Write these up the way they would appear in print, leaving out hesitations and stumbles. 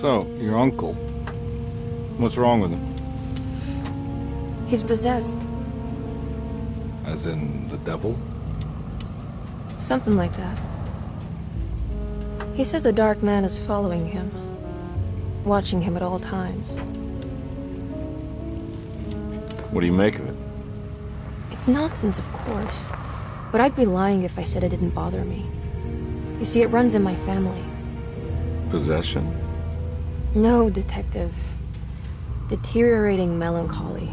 So, your uncle. What's wrong with him? He's possessed. As in the devil? Something like that. He says a dark man is following him, watching him at all times. What do you make of it? It's nonsense, of course, but I'd be lying if I said it didn't bother me. You see, it runs in my family. Possession? No, Detective. Deteriorating melancholy.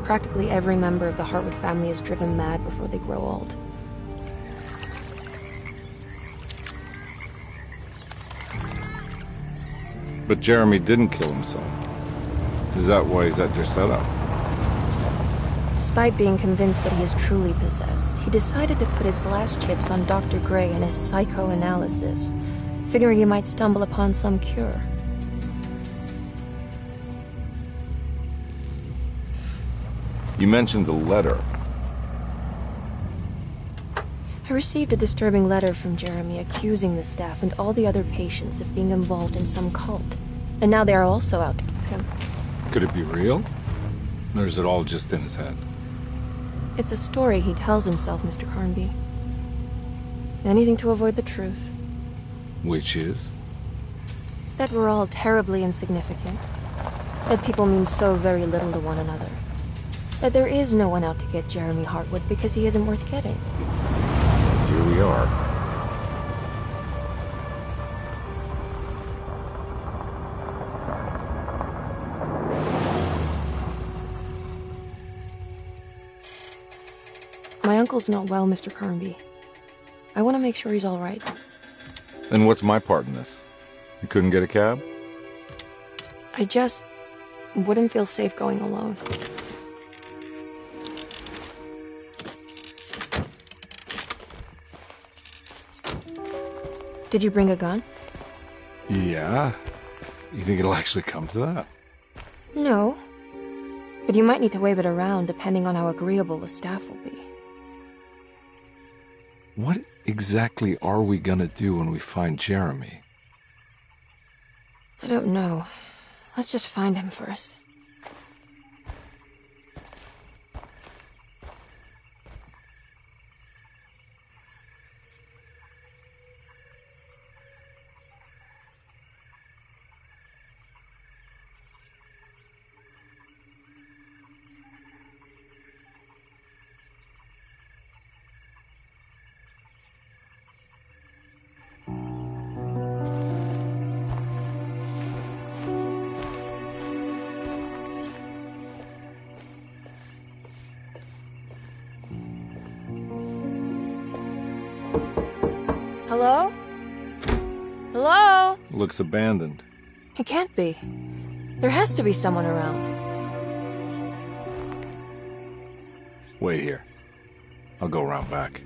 Practically every member of the Hartwood family is driven mad before they grow old. But Jeremy didn't kill himself. Is that why he's at your setup? Despite being convinced that he is truly possessed, he decided to put his last chips on Dr. Gray and his psychoanalysis, figuring he might stumble upon some cure. You mentioned the letter. I received a disturbing letter from Jeremy accusing the staff and all the other patients of being involved in some cult. And now they are also out to get him. Could it be real? Or is it all just in his head? It's a story he tells himself, Mr. Carnby. Anything to avoid the truth. Which is? That we're all terribly insignificant. That people mean so very little to one another. That there is no one out to get Jeremy Hartwood because he isn't worth getting. Here we are. My uncle's not well, Mr. Carnby. I want to make sure he's all right. And what's my part in this? You couldn't get a cab? I just wouldn't feel safe going alone. Did you bring a gun? Yeah. You think it'll actually come to that? No. But you might need to wave it around depending on how agreeable the staff will be. What exactly are we gonna do when we find Jeremy? I don't know. Let's just find him first. Hello? Hello? Looks abandoned. It can't be. There has to be someone around. Wait here. I'll go around back.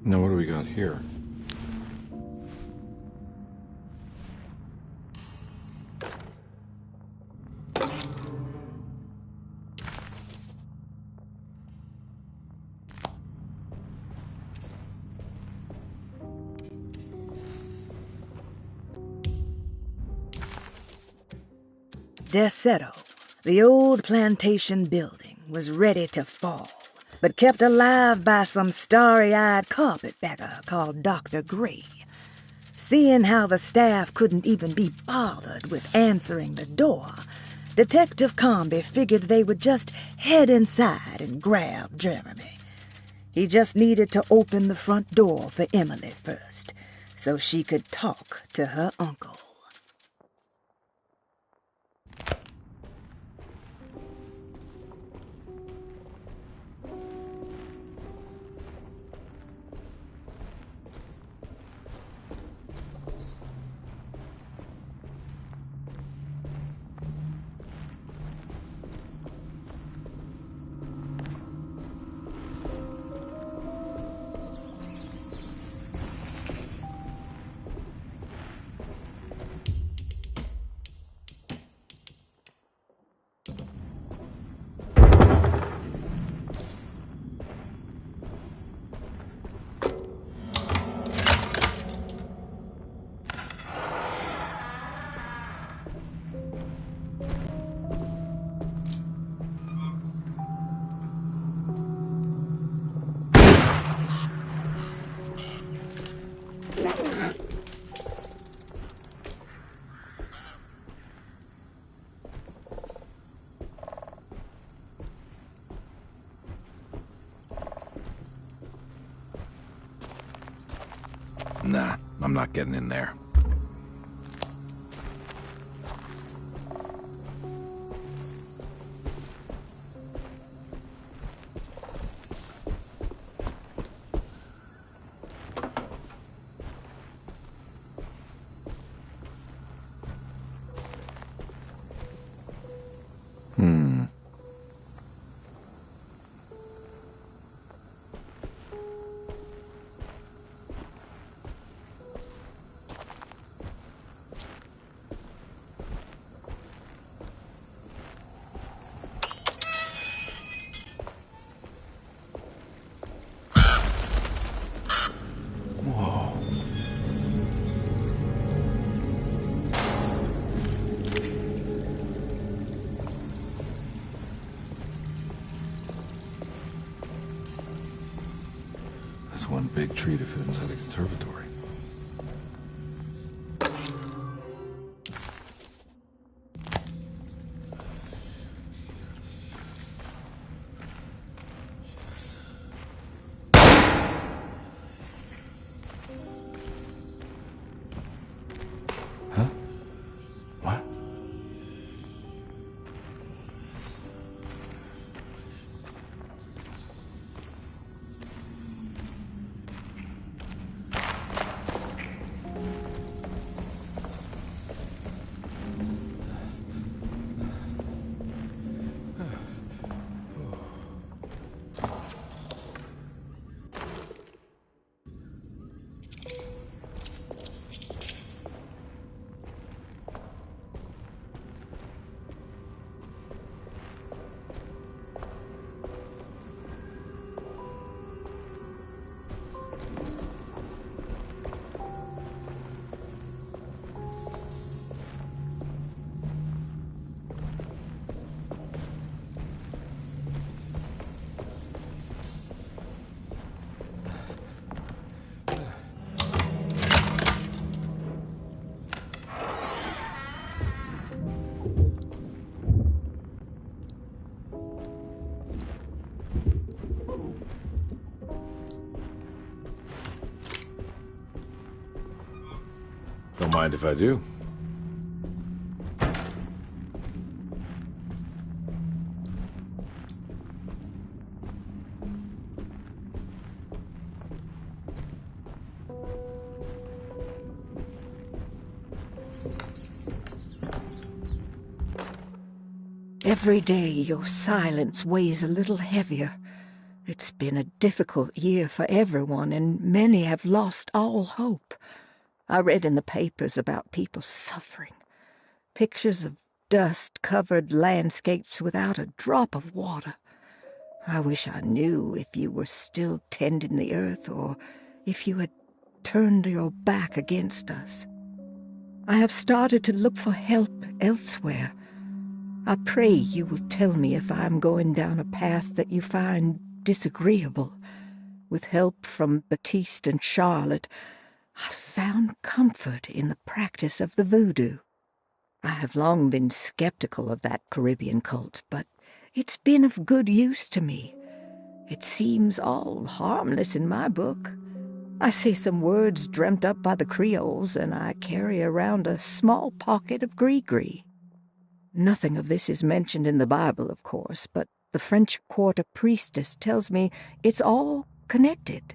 Now what do we got here? Deseto, the old plantation building, was ready to fall, but kept alive by some starry-eyed carpetbagger called Dr. Gray. Seeing how the staff couldn't even be bothered with answering the door, Detective Comby figured they would just head inside and grab Jeremy. He just needed to open the front door for Emily first, so she could talk to her uncle. Nah, I'm not getting in there. That's one big tree to fit inside a conservatory. Huh? What? Don't mind if I do. Every day your silence weighs a little heavier. It's been a difficult year for everyone, and many have lost all hope. I read in the papers about people suffering. Pictures of dust-covered landscapes without a drop of water. I wish I knew if you were still tending the earth or if you had turned your back against us. I have started to look for help elsewhere. I pray you will tell me if I am going down a path that you find disagreeable. With help from Baptiste and Charlotte, I've found comfort in the practice of the voodoo. I have long been skeptical of that Caribbean cult, but it's been of good use to me. It seems all harmless in my book. I say some words dreamt up by the Creoles, and I carry around a small pocket of gree-gree. Nothing of this is mentioned in the Bible, of course, but the French Quarter priestess tells me it's all connected.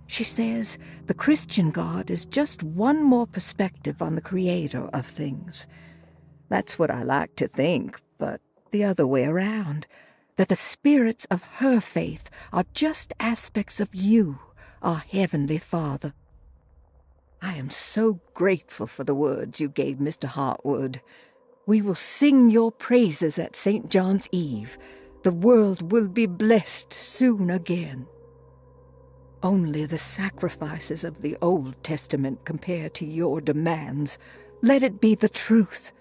She says the Christian God is just one more perspective on the creator of things. That's what I like to think, but the other way around, that the spirits of her faith are just aspects of you, our Heavenly Father. I am so grateful for the words you gave Mr. Hartwood. We will sing your praises at St. John's Eve. The world will be blessed soon again. Only the sacrifices of the Old Testament compare to your demands. Let it be the truth.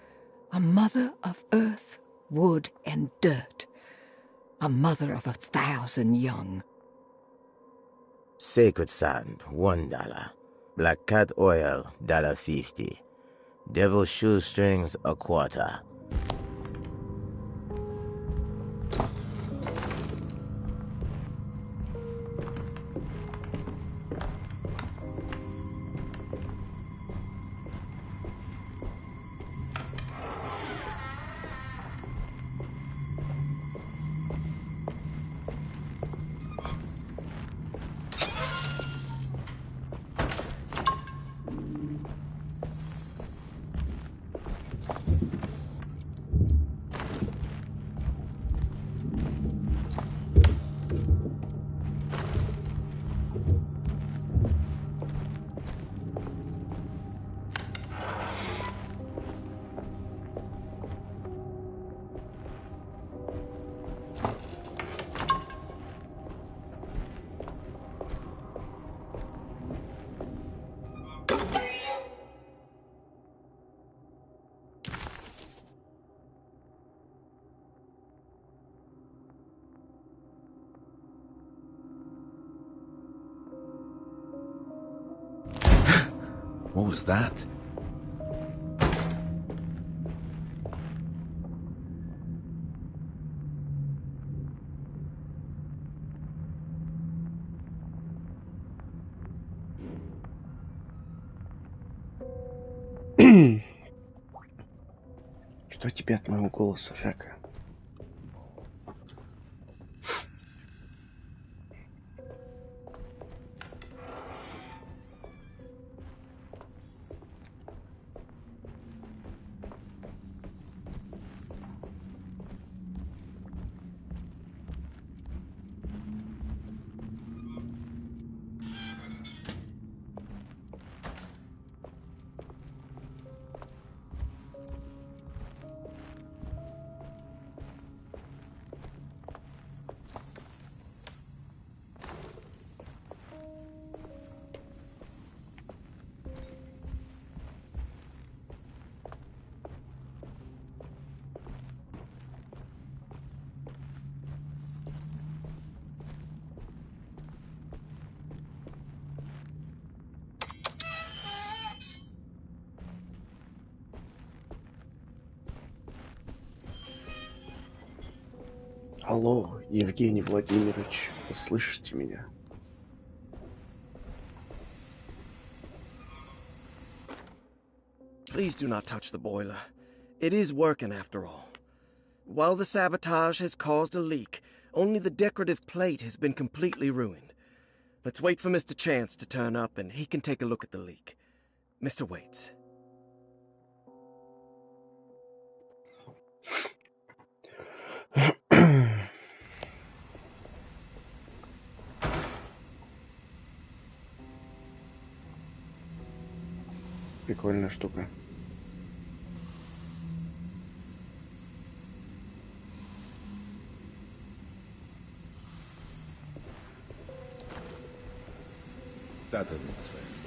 A mother of earth, wood, and dirt. A mother of 1,000 young. Sacred sand, $1. Black cat oil, $1.50. Devil shoestrings, a quarter. What was that? Что тебе от моего голоса, Жека? Алло, Евгений Владимирович, вы слышите меня? Please do not touch the boiler. It is working after all. While the sabotage has caused a leak, only the decorative plate has been completely ruined. Let's wait for Mr. Chance to turn up and he can take a look at the leak. Mr. Waits. Прикольная штука. That doesn't look safe.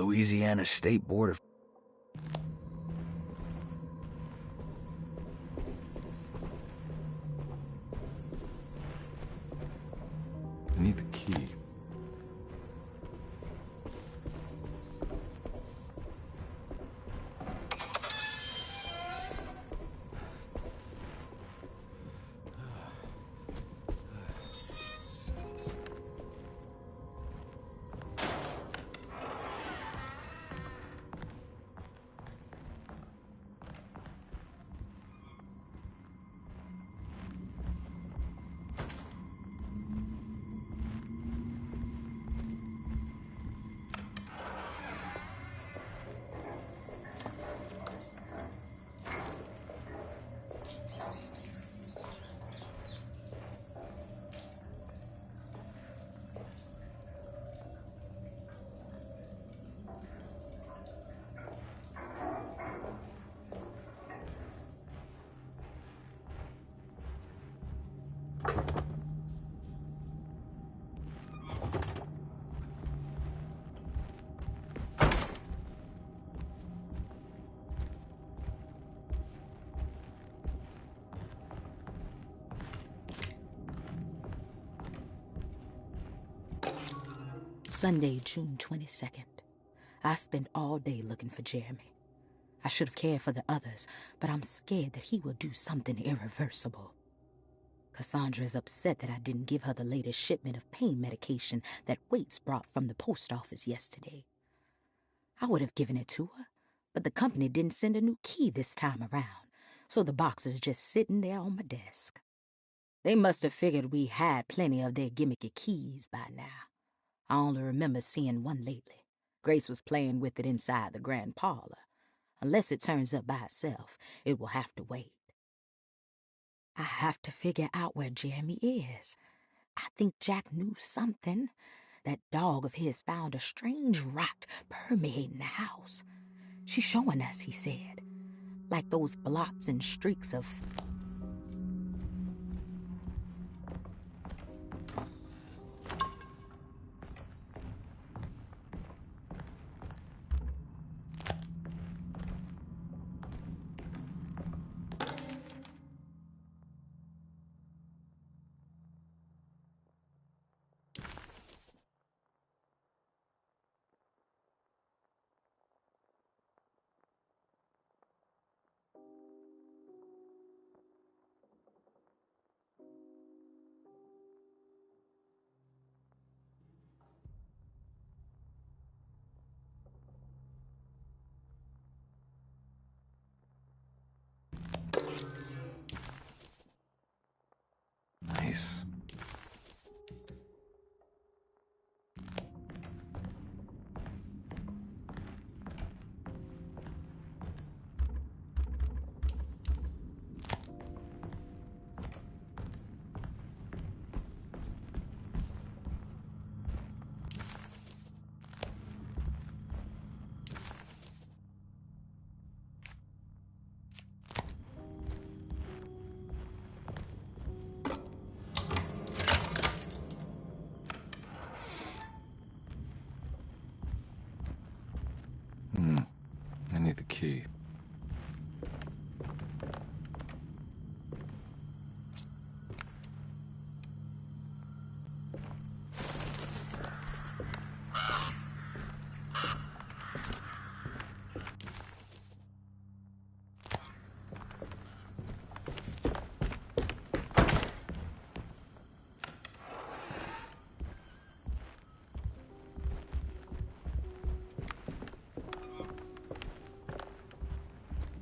Louisiana State Board of... I need the key. Sunday, June 22nd. I spent all day looking for Jeremy. I should have cared for the others, but I'm scared that he will do something irreversible. Cassandra is upset that I didn't give her the latest shipment of pain medication that Waits brought from the post office yesterday. I would have given it to her, but the company didn't send a new key this time around, so the box is just sitting there on my desk. They must have figured we had plenty of their gimmicky keys by now. I only remember seeing one lately. Grace was playing with it inside the grand parlor. Unless it turns up by itself, it will have to wait. I have to figure out where Jeremy is. I think Jack knew something. That dog of his found a strange rot permeating the house. She's showing us, he said, like those blots and streaks of... Nice. I need the key.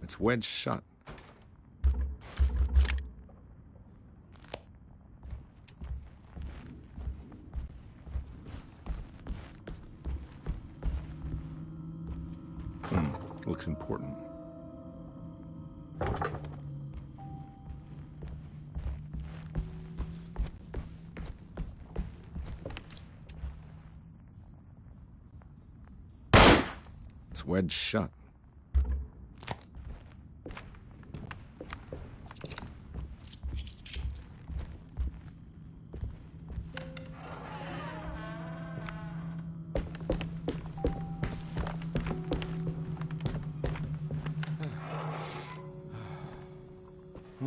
It's wedged shut. Looks important. It's wedged shut.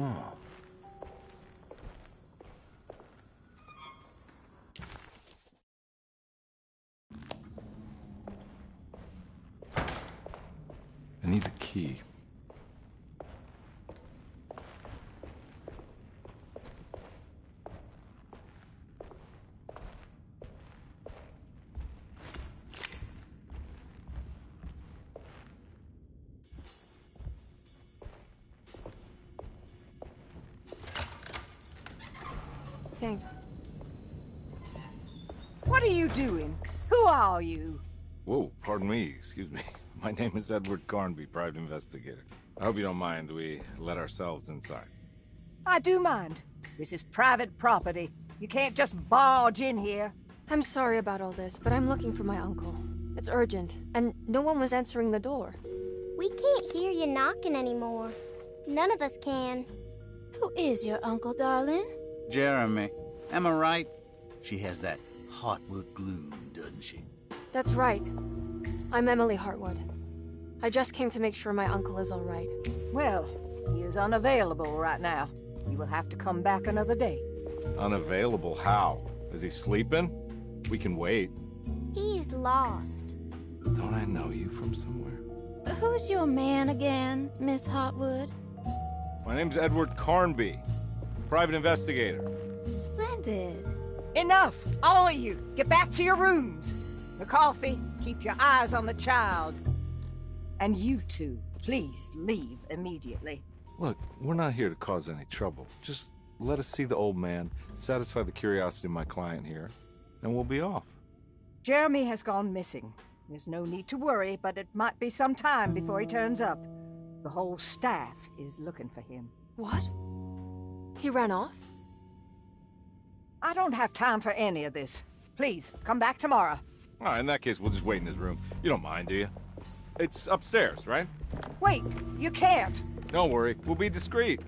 Oh. I need the key. Thanks. What are you doing? Who are you? Whoa, pardon me, excuse me. My name is Edward Carnby, private investigator. I hope you don't mind we let ourselves inside. I do mind. This is private property. You can't just barge in here. I'm sorry about all this, but I'm looking for my uncle. It's urgent, and no one was answering the door. We can't hear you knocking anymore. None of us can. Who is your uncle, darling? Jeremy. Am I right? She has that Heartwood gloom, doesn't she? That's right. I'm Emily Hartwood. I just came to make sure my uncle is all right. Well, he is unavailable right now. You will have to come back another day. Unavailable? How? Is he sleeping? We can wait. He's lost. Don't I know you from somewhere? Who's your man again, Miss Hartwood? My name's Edward Carnby, private investigator. Splendid. Enough! All of you! Get back to your rooms! McCarthy, keep your eyes on the child. And you two, please leave immediately. Look, we're not here to cause any trouble. Just let us see the old man, satisfy the curiosity of my client here, and we'll be off. Jeremy has gone missing. There's no need to worry, but it might be some time before he turns up. The whole staff is looking for him. What? He ran off? I don't have time for any of this. Please, come back tomorrow. All right, in that case, we'll just wait in his room. You don't mind, do you? It's upstairs, right? Wait, you can't. Don't worry, we'll be discreet.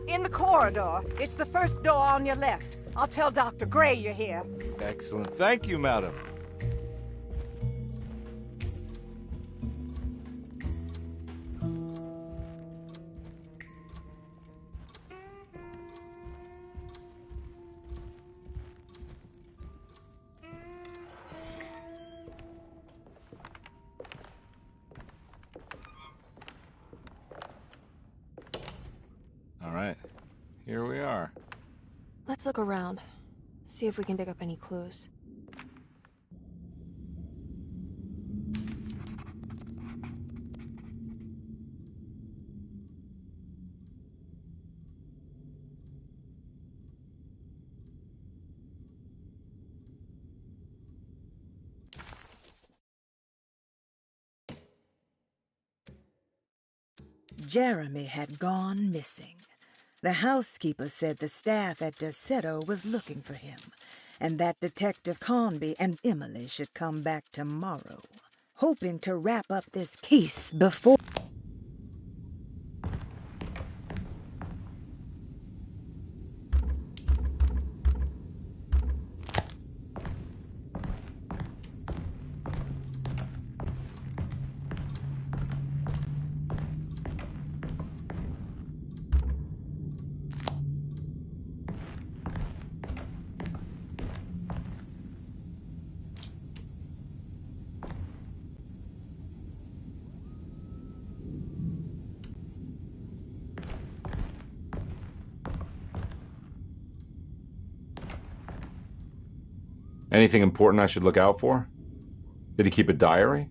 In the corridor. It's the first door on your left. I'll tell Dr. Gray you're here. Excellent. Thank you, madam. All right, here we are. Let's look around. See if we can dig up any clues. Jeremy had gone missing. The housekeeper said the staff at Derceto was looking for him, and that Detective Carnby and Emily should come back tomorrow, hoping to wrap up this case before... Anything important I should look out for? Did he keep a diary?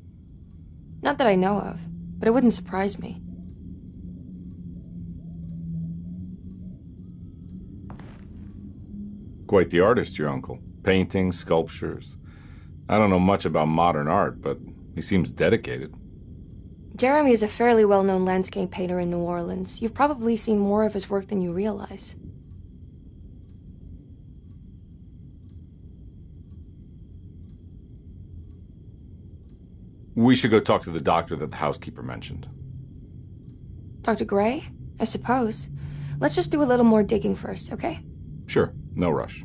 Not that I know of, but it wouldn't surprise me. Quite the artist, your uncle. Paintings, sculptures. I don't know much about modern art, but he seems dedicated. Jeremy is a fairly well-known landscape painter in New Orleans. You've probably seen more of his work than you realize. We should go talk to the doctor that the housekeeper mentioned. Dr. Gray? I suppose. Let's just do a little more digging first, okay? Sure, no rush.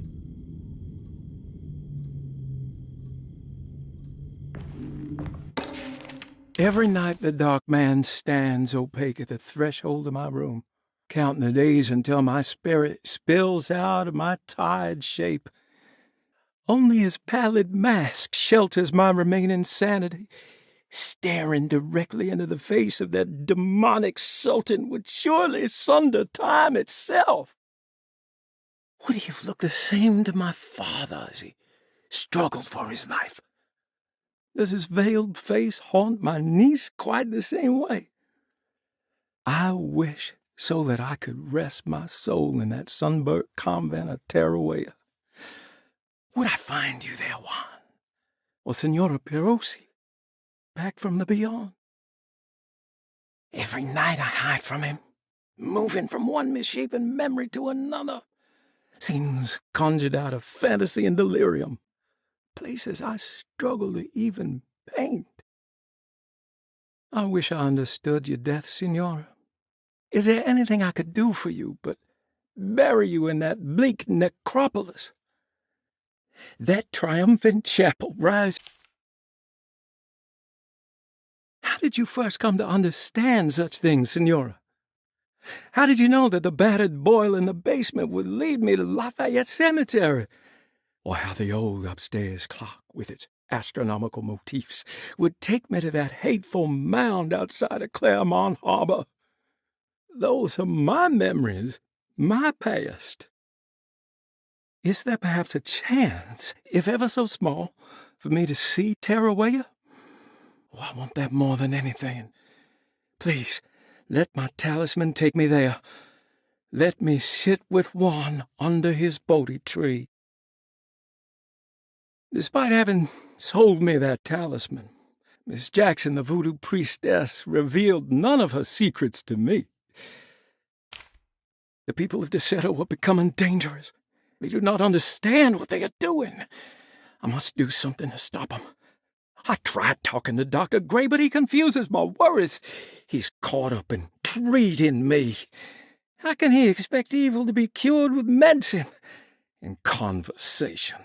Every night the dark man stands opaque at the threshold of my room. counting the days until my spirit spills out of my tired shape. Only his pallid mask shelters my remaining sanity. Staring directly into the face of that demonic sultan would surely sunder time itself. Would he have looked the same to my father as he struggled for his life? Does his veiled face haunt my niece quite the same way? I wish so that I could rest my soul in that sunburnt convent of Tarawea. Would I find you there, Juan? Or Senora Perosi, back from the beyond? Every night I hide from him, moving from one misshapen memory to another. Scenes conjured out of fantasy and delirium. Places I struggle to even paint. I wish I understood your death, Senora. Is there anything I could do for you but bury you in that bleak necropolis? That triumphant chapel rise. How did you first come to understand such things, Senora? How did you know that the battered boil in the basement would lead me to Lafayette Cemetery? Or how the old upstairs clock, with its astronomical motifs, would take me to that hateful mound outside of Claremont Harbor? Those are my memories, my past. Is there perhaps a chance, if ever so small, for me to see Tarawea? Oh, I want that more than anything. Please, let my talisman take me there. Let me sit with Juan under his Bodhi tree. Despite having sold me that talisman, Miss Jackson, the voodoo priestess, revealed none of her secrets to me. The people of Deseto were becoming dangerous. They do not understand what they are doing. I must do something to stop them. I tried talking to Dr. Gray, but he confuses my worries. He's caught up in treating me. How can he expect evil to be cured with medicine and conversation?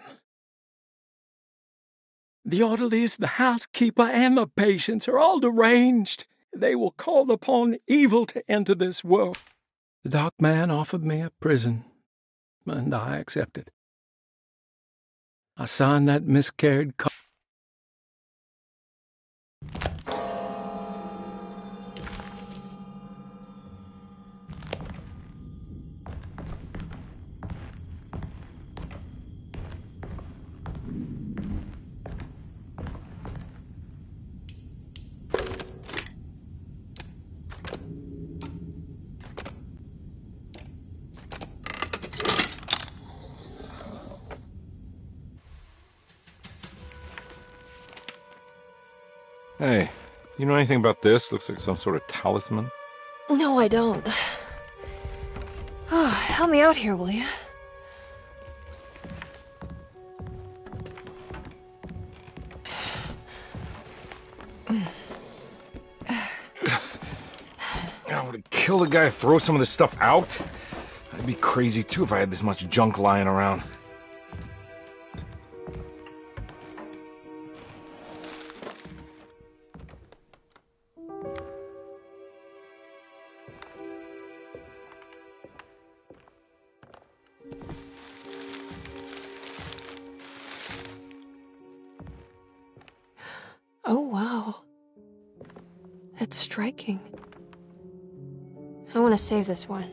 The orderlies, the housekeeper, and the patients are all deranged. They will call upon evil to enter this world. The dark man offered me a prison, and I accepted. I signed that miscarried contract. Hey, you know anything about this? Looks like some sort of talisman. No, I don't. Oh, help me out here, will you? I would kill the guy to throw some of this stuff out. I'd be crazy too if I had this much junk lying around. Oh, wow. That's striking. I want to save this one.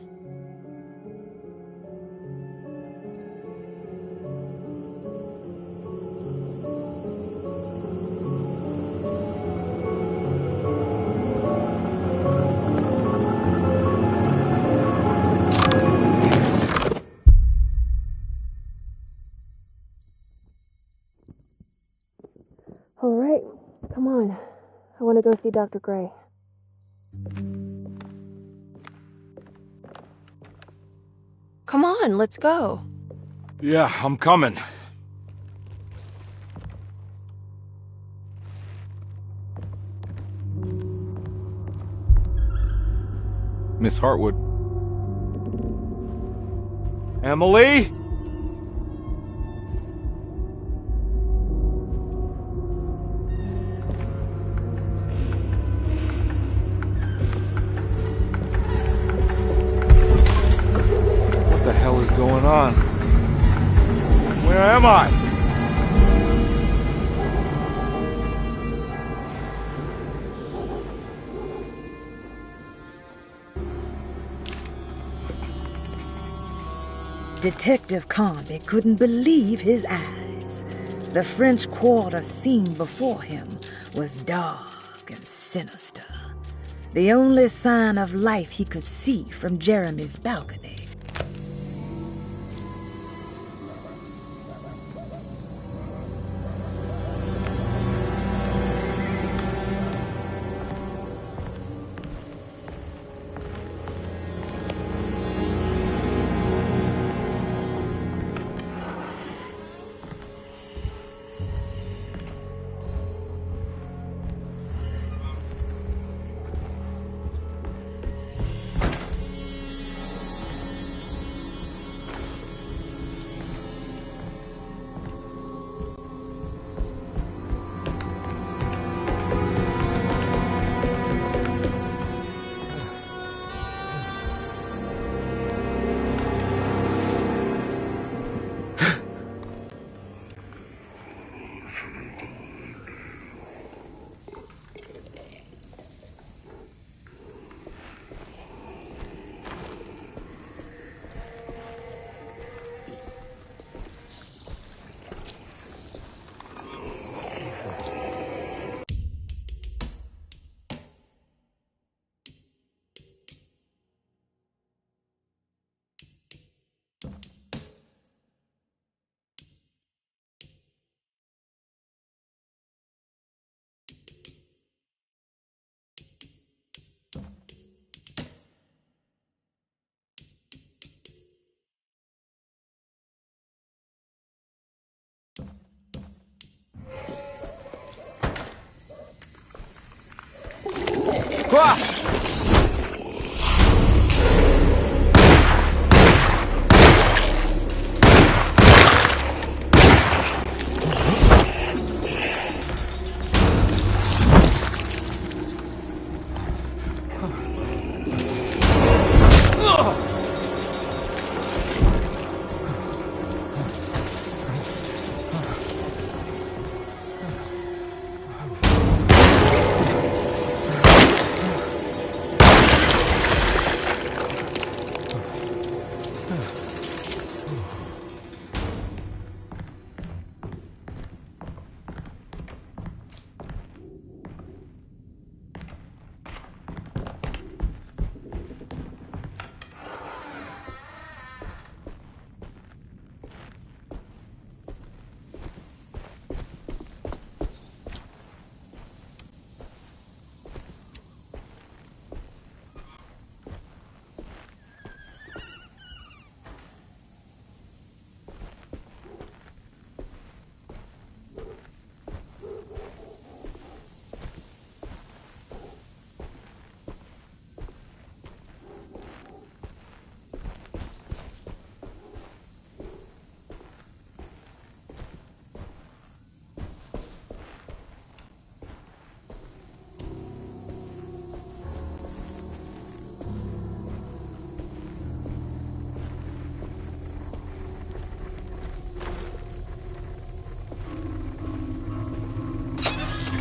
All right, come on. I want to go see Dr. Gray. Come on, let's go. Yeah, I'm coming. Miss Hartwood. Emily? going on? Where am I? Detective Conde couldn't believe his eyes. The French Quarter scene before him was dark and sinister. The only sign of life he could see from Jeremy's balcony.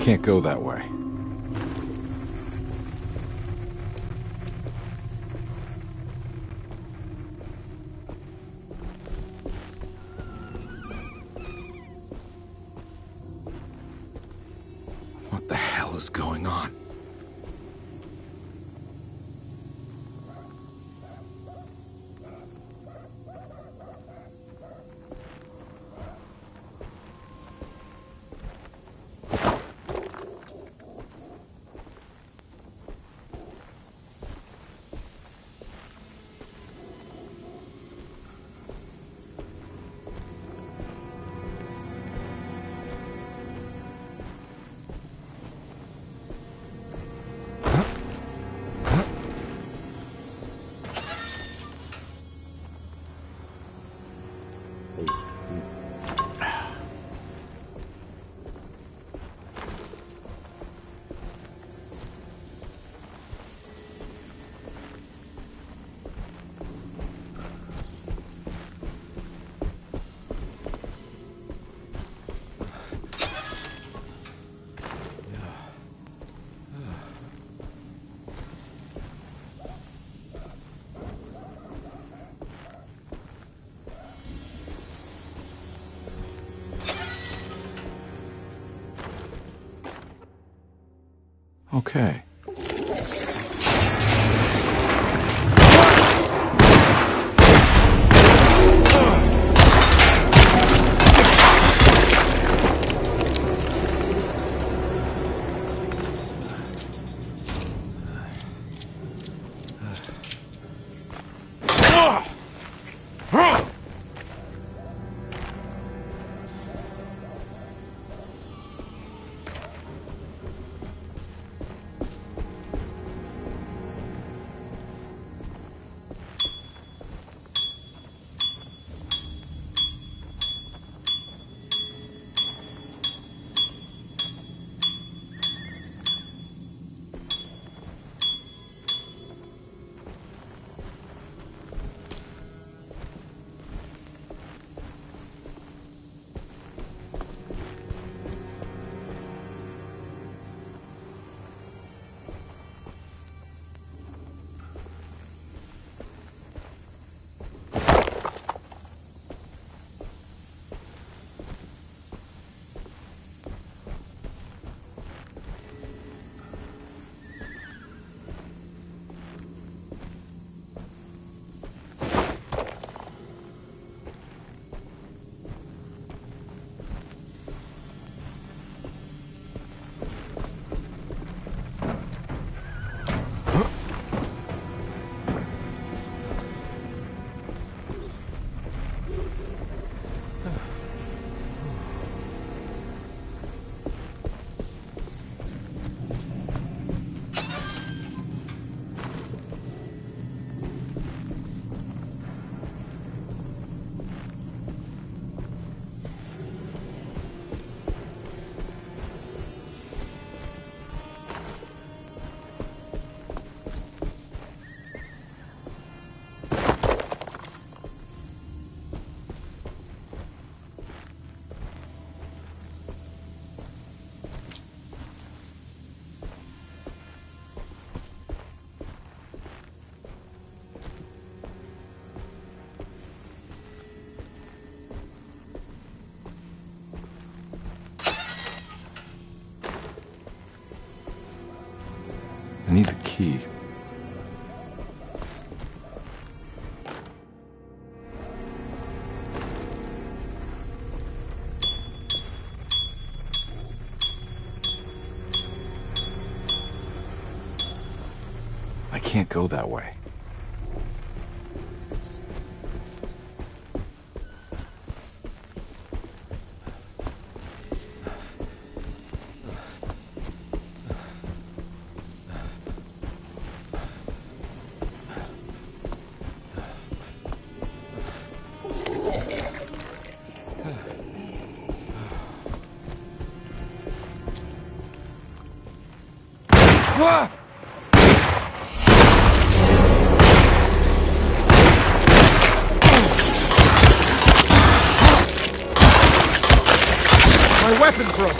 Can't go that way. What the hell is going on? Okay. I need the key. I can't go that way. Ah! My weapon broke.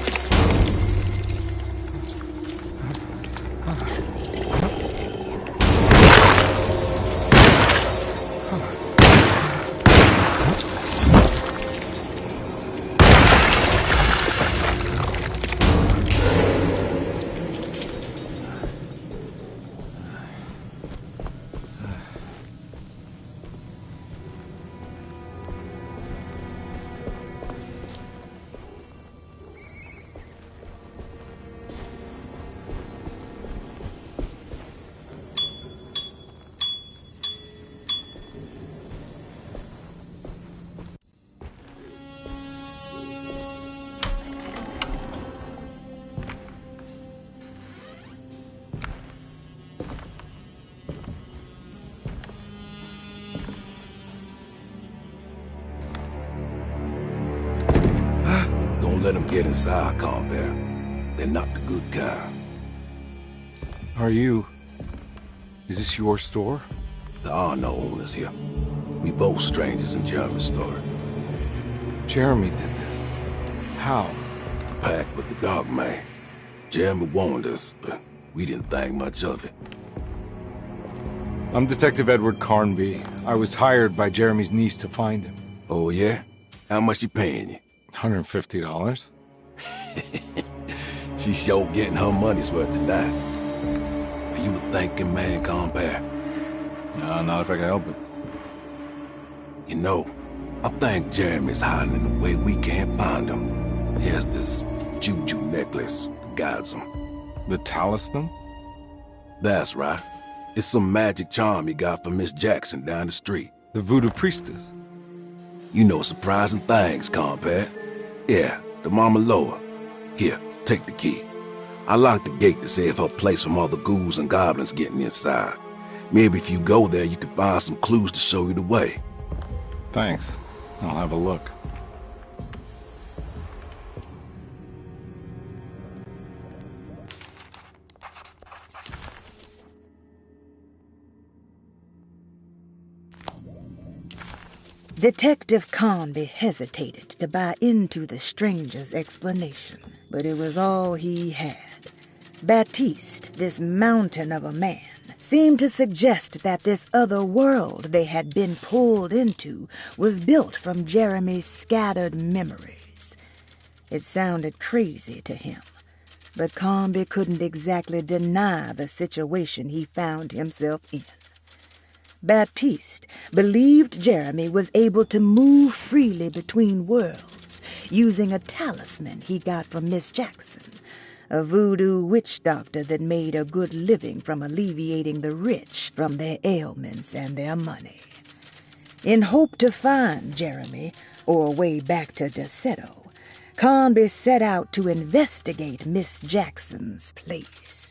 Don't let them get inside, Compere. They're not the good kind. Are you... Is this your store? There are no owners here. We both strangers in Jeremy's story. Jeremy did this. How? The pact with the Dark Man. Jeremy warned us, but we didn't think much of it. I'm Detective Edward Carnby. I was hired by Jeremy's niece to find him. Oh, yeah? How much you paying you? $150. She's sure getting her money's worth tonight. Are you a thinking man, compare? No, not if I can help it. You know, I think Jeremy's hiding in a way we can't find him. He has this juju necklace that guides him. The talisman? That's right. It's some magic charm he got from Miss Jackson down the street. The voodoo priestess? You know surprising things, compare. Yeah, the Mama Loa. Here, take the key. I locked the gate to save her place from all the ghouls and goblins getting inside. Maybe if you go there, you can find some clues to show you the way. Thanks. I'll have a look. Detective Conby hesitated to buy into the stranger's explanation, but it was all he had. Baptiste, this mountain of a man, seemed to suggest that this other world they had been pulled into was built from Jeremy's scattered memories. It sounded crazy to him, but Conby couldn't exactly deny the situation he found himself in. Baptiste believed Jeremy was able to move freely between worlds using a talisman he got from Miss Jackson, a voodoo witch doctor that made a good living from alleviating the rich from their ailments and their money. In hope to find Jeremy, or a way back to Deseto, Conby set out to investigate Miss Jackson's place.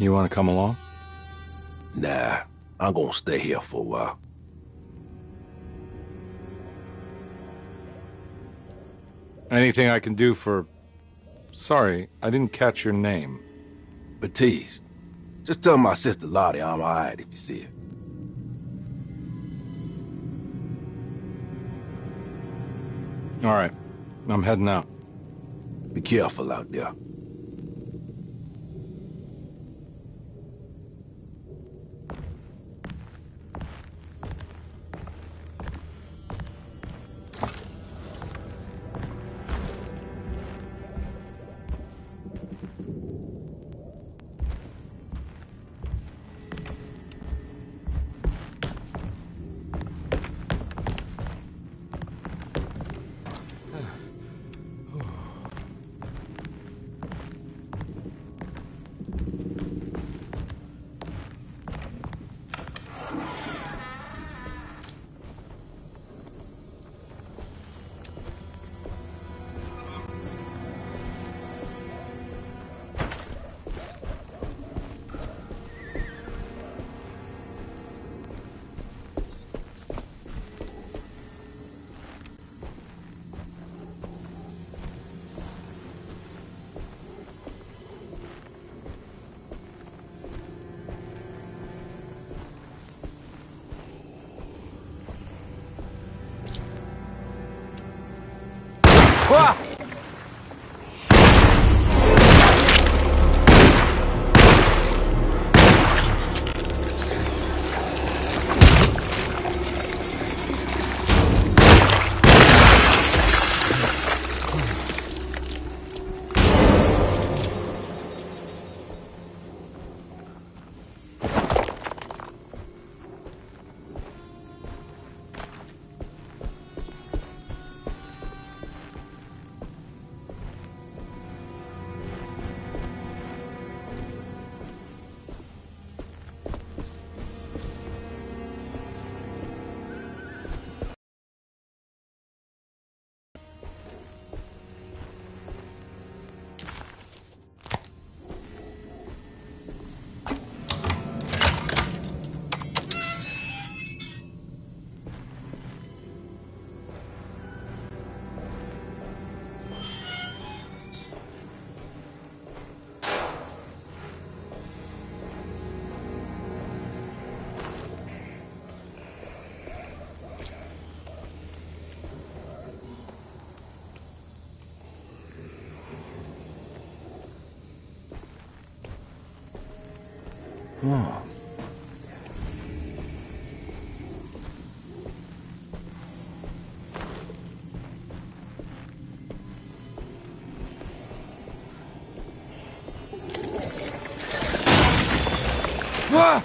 You want to come along? Nah, I'm gonna stay here for a while. Anything I can do for... Sorry, I didn't catch your name. Baptiste, just tell my sister Lottie I'm alright if you see her. All right, I'm heading out. Be careful out there. Oh. Ah!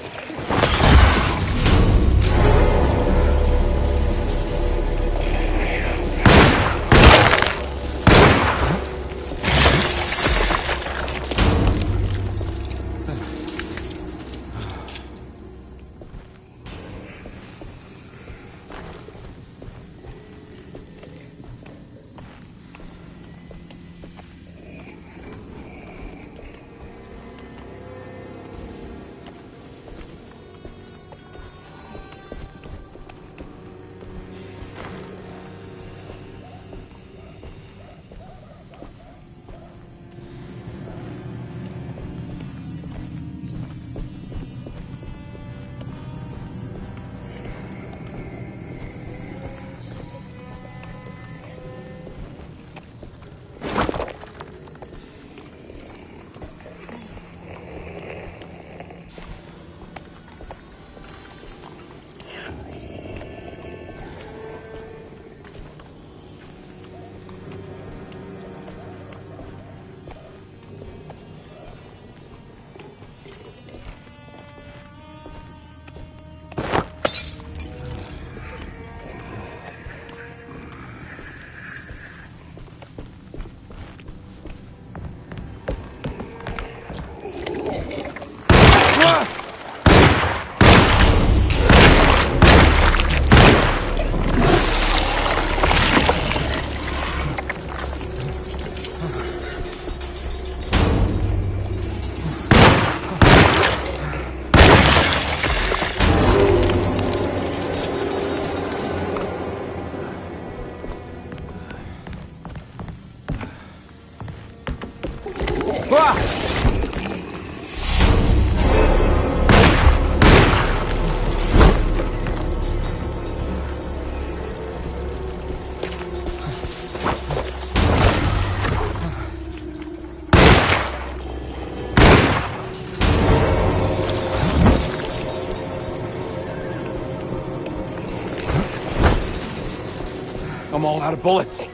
I'm all out of bullets.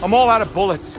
I'm all out of bullets.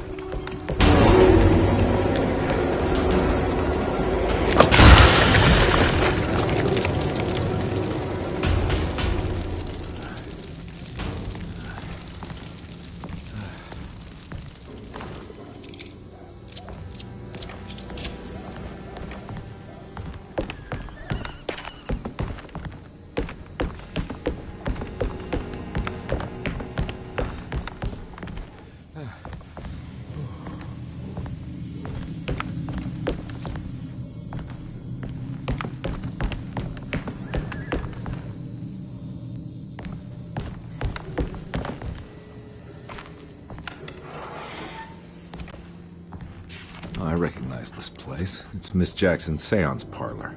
I recognize this place. It's Miss Jackson's seance parlor.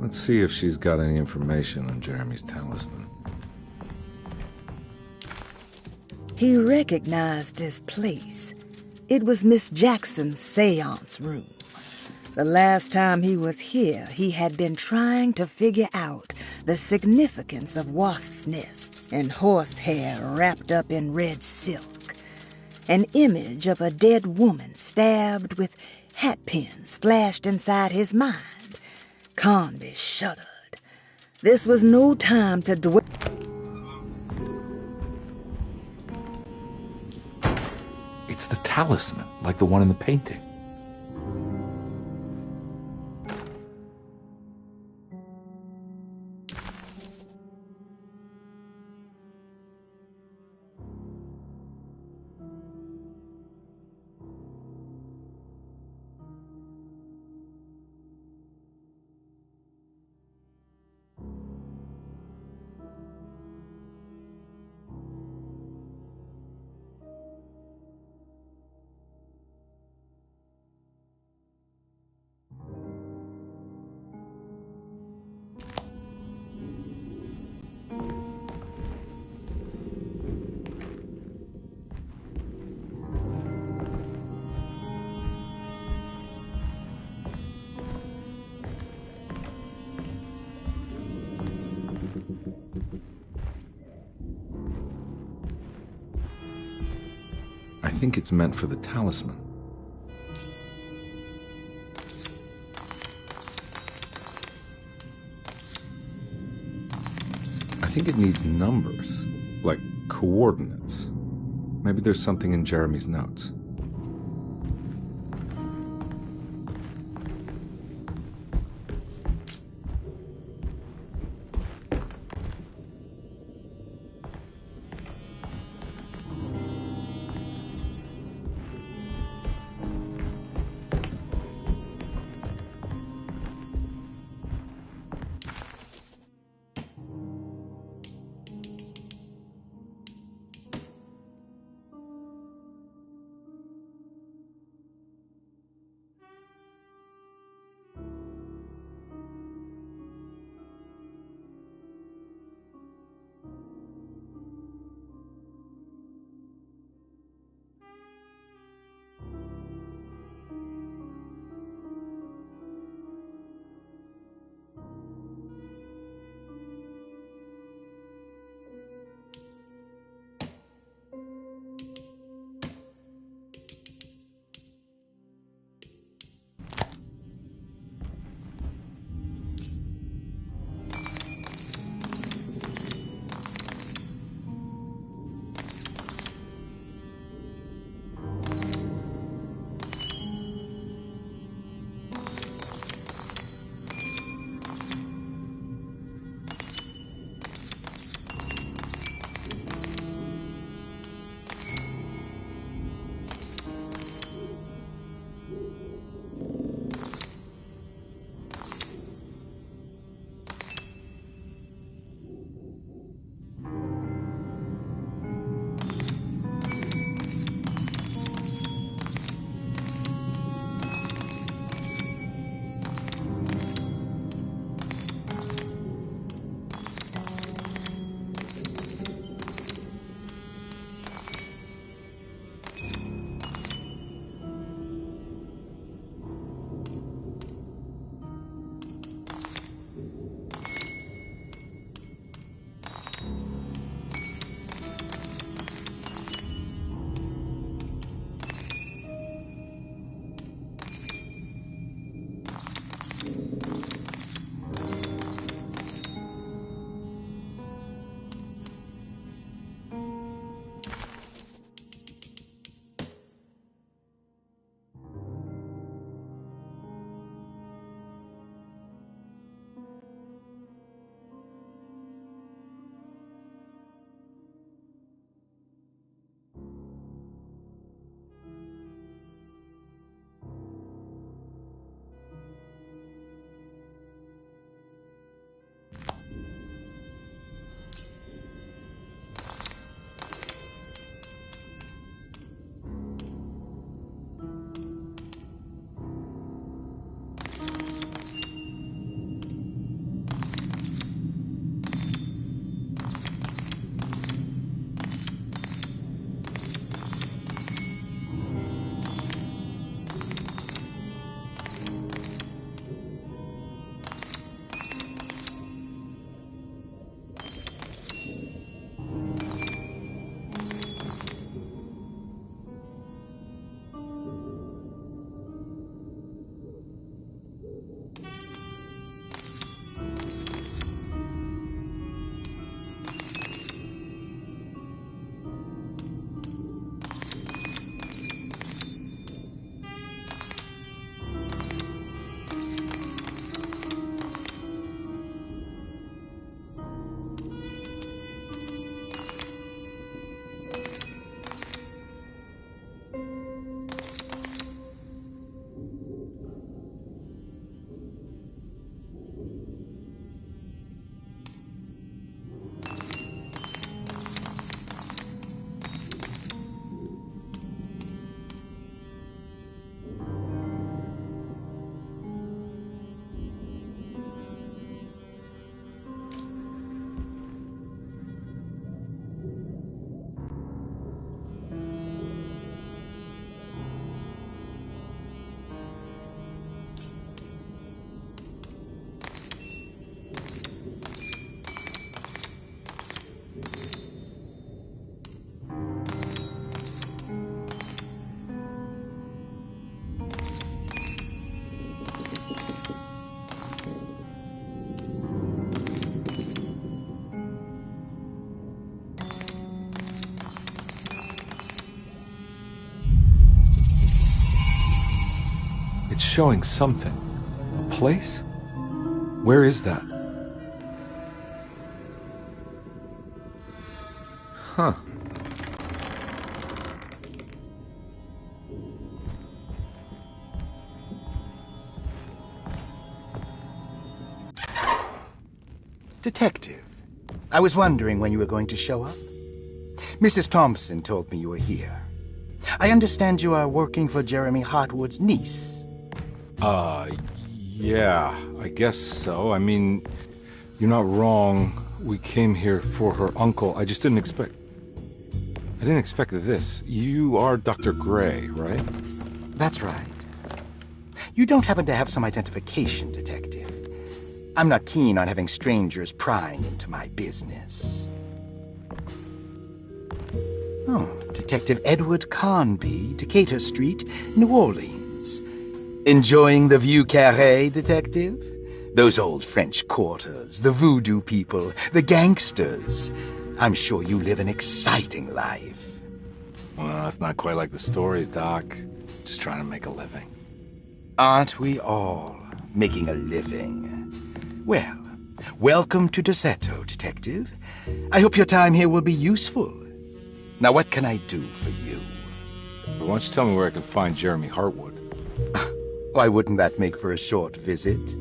Let's see if she's got any information on Jeremy's talisman. He recognized this place. It was Miss Jackson's seance room. The last time he was here, he had been trying to figure out the significance of wasps' nests and horsehair wrapped up in red silk. An image of a dead woman stabbed with hatpins flashed inside his mind. Conby shuddered. This was no time to dwell. It's the talisman, like the one in the painting. I think it's meant for the talisman. I think it needs numbers, like coordinates. Maybe there's something in Jeremy's notes. showing something. A place? Where is that? Huh. Detective, I was wondering when you were going to show up. Mrs. Thompson told me you were here. I understand you are working for Jeremy Hartwood's niece. Yeah, I guess so. I mean, you're not wrong. We came here for her uncle. I just didn't expect... I didn't expect this. You are Dr. Gray, right? That's right. You don't happen to have some identification, Detective. I'm not keen on having strangers prying into my business. Oh, Detective Edward Carnby, Decatur Street, New Orleans. Enjoying the Vieux Carré, Detective? Those old French quarters, the voodoo people, the gangsters. I'm sure you live an exciting life. Well, it's not quite like the stories, Doc. Just trying to make a living. Aren't we all making a living? Well, welcome to Deseto, Detective. I hope your time here will be useful. Now, what can I do for you? Why don't you tell me where I can find Jeremy Hartwood? Why wouldn't that make for a short visit?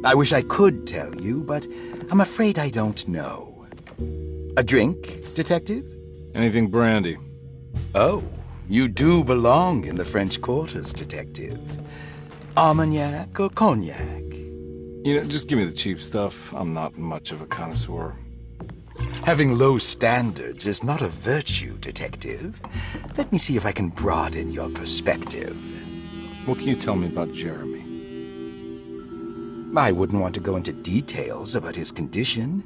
I wish I could tell you, but I'm afraid I don't know. A drink, Detective? Anything brandy. Oh, you do belong in the French quarters, Detective. Armagnac or cognac? You know, just give me the cheap stuff. I'm not much of a connoisseur. Having low standards is not a virtue, Detective. Let me see if I can broaden your perspective. What can you tell me about Jeremy? I wouldn't want to go into details about his condition.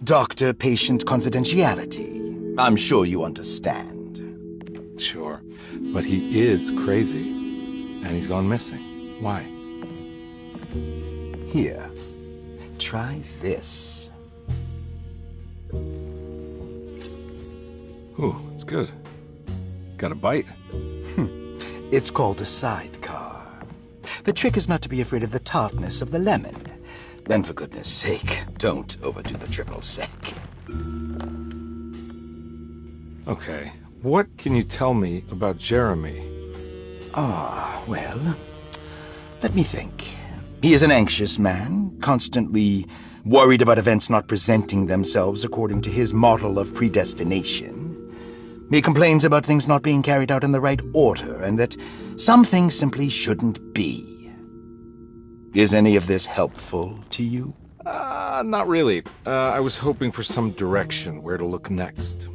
Doctor-patient confidentiality. I'm sure you understand. Sure, but he is crazy, and he's gone missing. Why? Here, try this. Ooh, it's good. Got a bite? It's called a sidecar. The trick is not to be afraid of the tartness of the lemon. Then, for goodness sake, don't overdo the triple sec. Okay, what can you tell me about Jeremy? Well, let me think. He is an anxious man, constantly worried about events not presenting themselves according to his model of predestination. He complains about things not being carried out in the right order, and that some things simply shouldn't be. Is any of this helpful to you? Not really. I was hoping for some direction where to look next.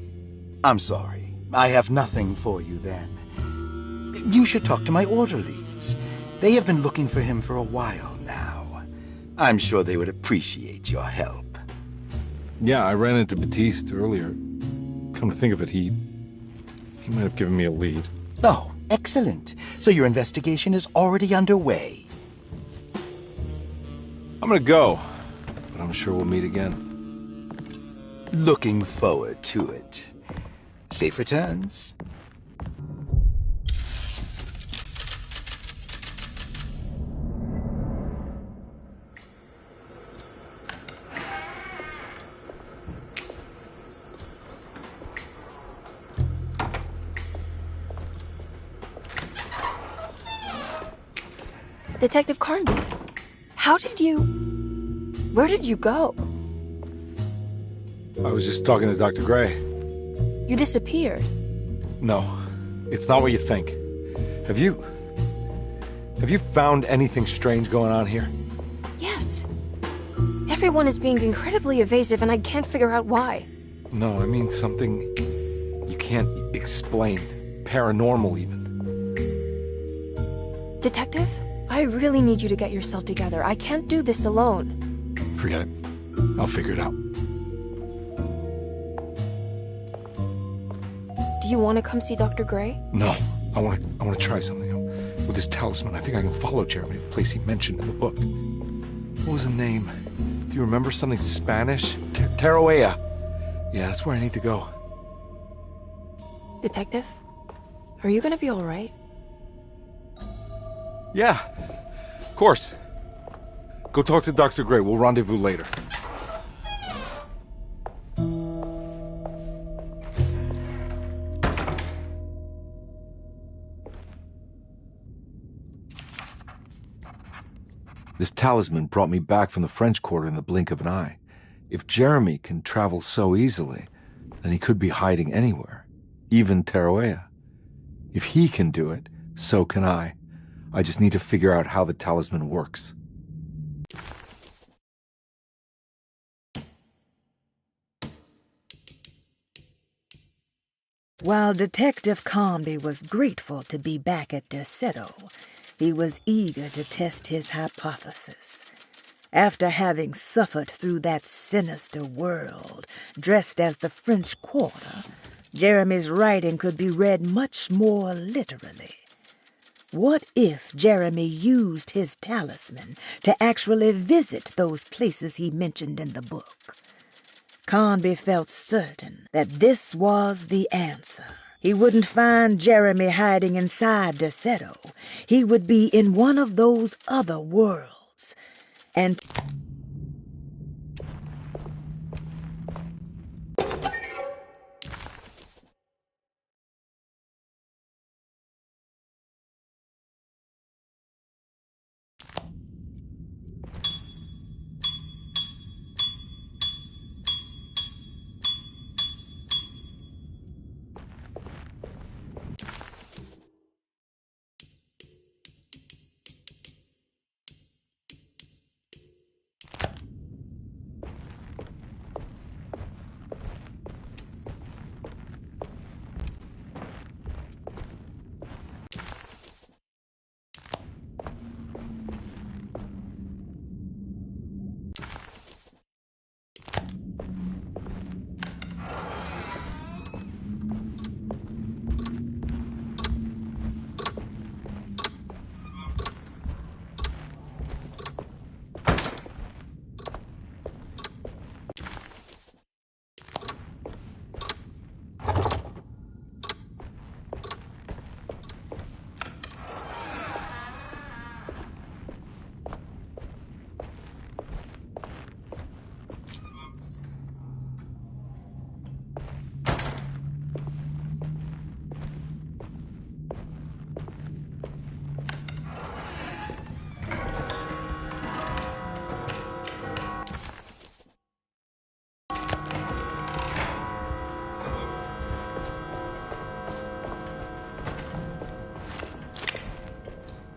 I'm sorry. I have nothing for you then. You should talk to my orderlies. They have been looking for him for a while now. I'm sure they would appreciate your help. Yeah, I ran into Batiste earlier. Come to think of it, he might have given me a lead. Oh, excellent. So your investigation is already underway. I'm gonna go, but I'm sure we'll meet again. Looking forward to it. Safe returns. Detective Carnby, where did you go? I was just talking to Dr. Gray. You disappeared. No, it's not what you think. Have you found anything strange going on here? Yes. Everyone is being incredibly evasive and I can't figure out why. No, I mean something you can't explain. Paranormal, even. Detective, I really need you to get yourself together. I can't do this alone. Forget it. I'll figure it out. Do you want to come see Dr. Gray? No, I want to try something. With this talisman, I think I can follow Jeremy to the place he mentioned in the book. What was the name? Do you remember something Spanish? Tarawea. Yeah, that's where I need to go. Detective, are you gonna be all right? Yeah, Of course. Go talk to Dr. Gray. We'll rendezvous later. This talisman brought me back from the French Quarter in the blink of an eye. If Jeremy can travel so easily, then he could be hiding anywhere, even Tarawea. If he can do it, so can I. I just need to figure out how the talisman works. While Detective Conby was grateful to be back at Derceto, he was eager to test his hypothesis. After having suffered through that sinister world, dressed as the French Quarter, Jeremy's writing could be read much more literally. What if Jeremy used his talisman to actually visit those places he mentioned in the book? Conby felt certain that this was the answer. He wouldn't find Jeremy hiding inside Derceto. He would be in one of those other worlds. And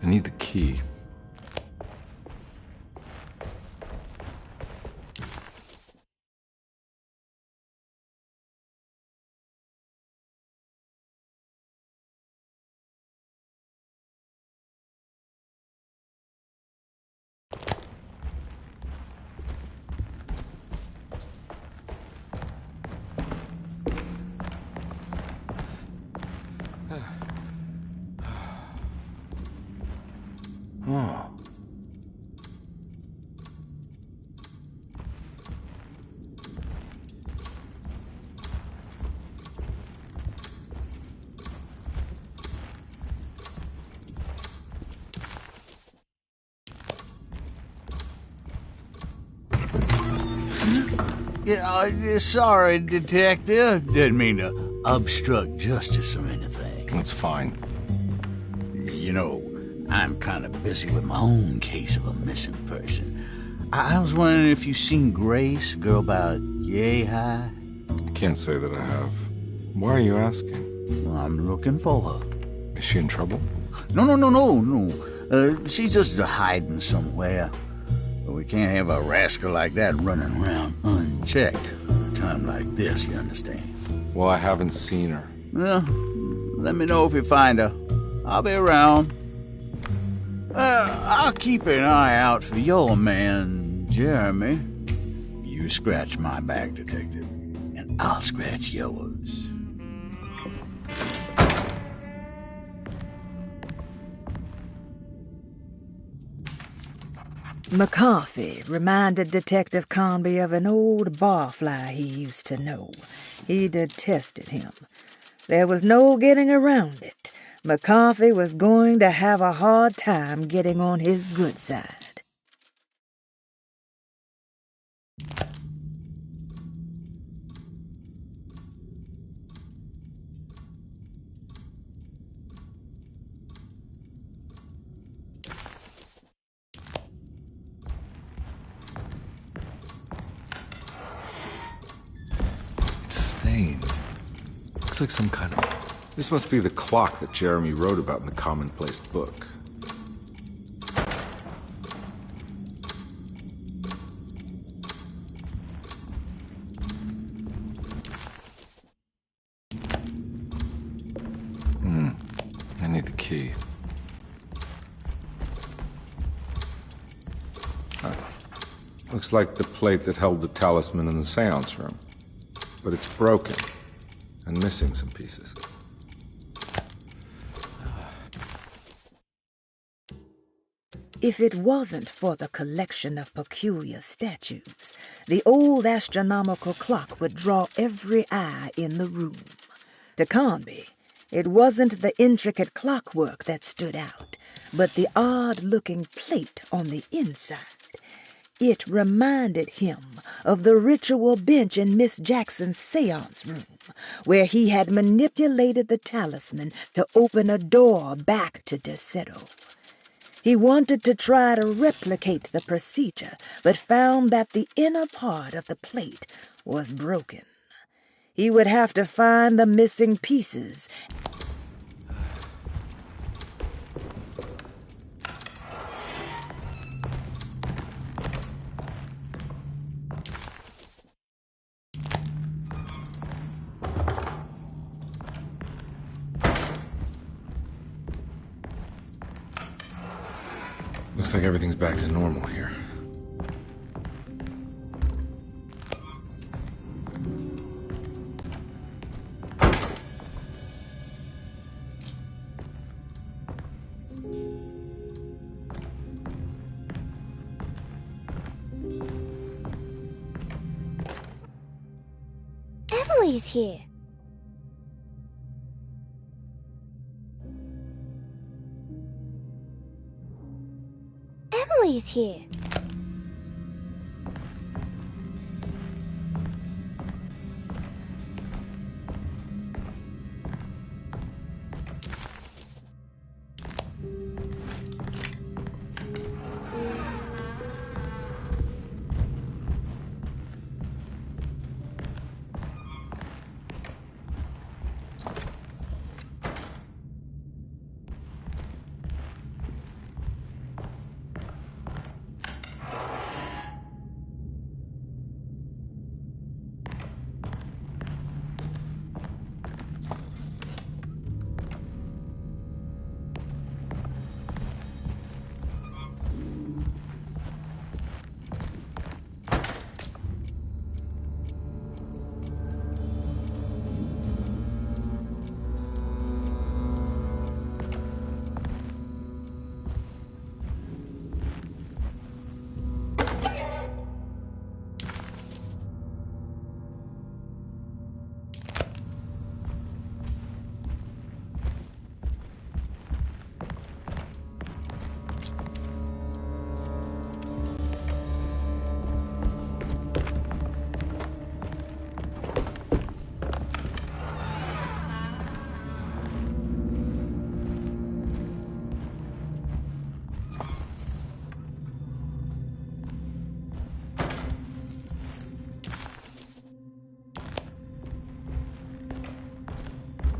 I need the key. Oh. Yeah, sorry, Detective. Didn't mean to obstruct justice or anything. That's fine. You know, I'm kind of busy with my own case of a missing person. I was wondering if you've seen Grace, a girl about yay high? I can't say that I have. Why are you asking? Well, I'm looking for her. Is she in trouble? No. She's just hiding somewhere. But we can't have a rascal like that running around unchecked at a time like this, you understand? Well, I haven't seen her. Well, let me know if you find her. I'll be around. I'll keep an eye out for your man, Jeremy. You scratch my back, Detective, and I'll scratch yours. McCarthy reminded Detective Conby of an old barfly he used to know. He detested him. There was no getting around it. McCarthy was going to have a hard time getting on his good side. It's stained. Looks like some kind of... This must be the clock that Jeremy wrote about in the commonplace book. I need the key. Looks like the plate that held the talisman in the seance room. But it's broken and missing some pieces. If it wasn't for the collection of peculiar statues, the old astronomical clock would draw every eye in the room. To Conby, it wasn't the intricate clockwork that stood out, but the odd-looking plate on the inside. It reminded him of the ritual bench in Miss Jackson's seance room, where he had manipulated the talisman to open a door back to Deseto. He wanted to try to replicate the procedure, but found that the inner part of the plate was broken. He would have to find the missing pieces. Looks like everything's back to normal here. Emily's here. Emily's here.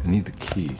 I need the key.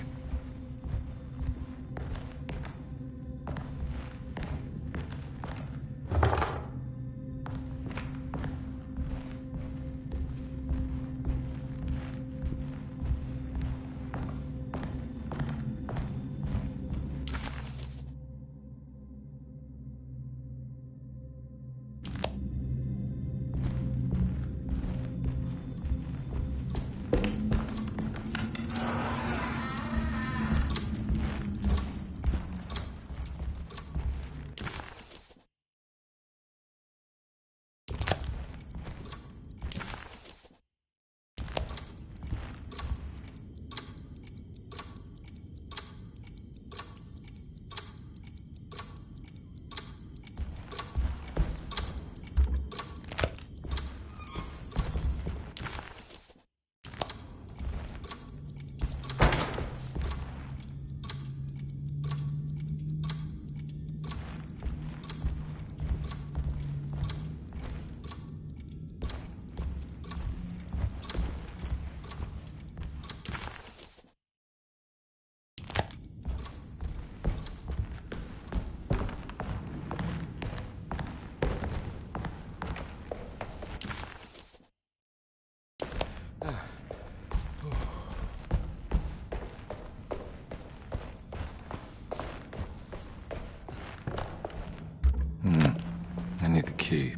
key.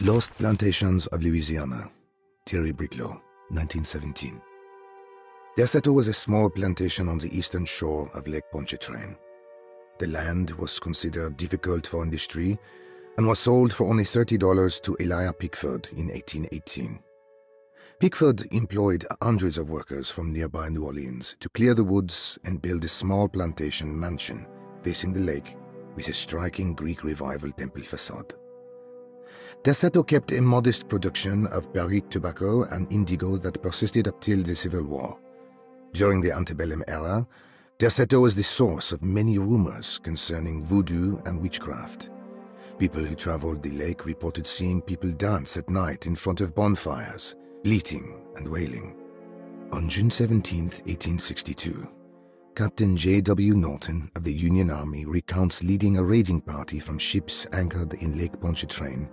Lost Plantations of Louisiana, Thierry Briclot, 1917. Derceto was a small plantation on the eastern shore of Lake Pontchartrain. The land was considered difficult for industry and was sold for only $30 to Elijah Pickford in 1818. Pickford employed hundreds of workers from nearby New Orleans to clear the woods and build a small plantation mansion facing the lake with a striking Greek Revival temple facade. Derceto kept a modest production of barrique tobacco and indigo that persisted up till the Civil War. During the antebellum era, Derceto was the source of many rumors concerning voodoo and witchcraft. People who traveled the lake reported seeing people dance at night in front of bonfires, bleating and wailing. On June 17, 1862, Captain J.W. Norton of the Union Army recounts leading a raiding party from ships anchored in Lake Pontchartrain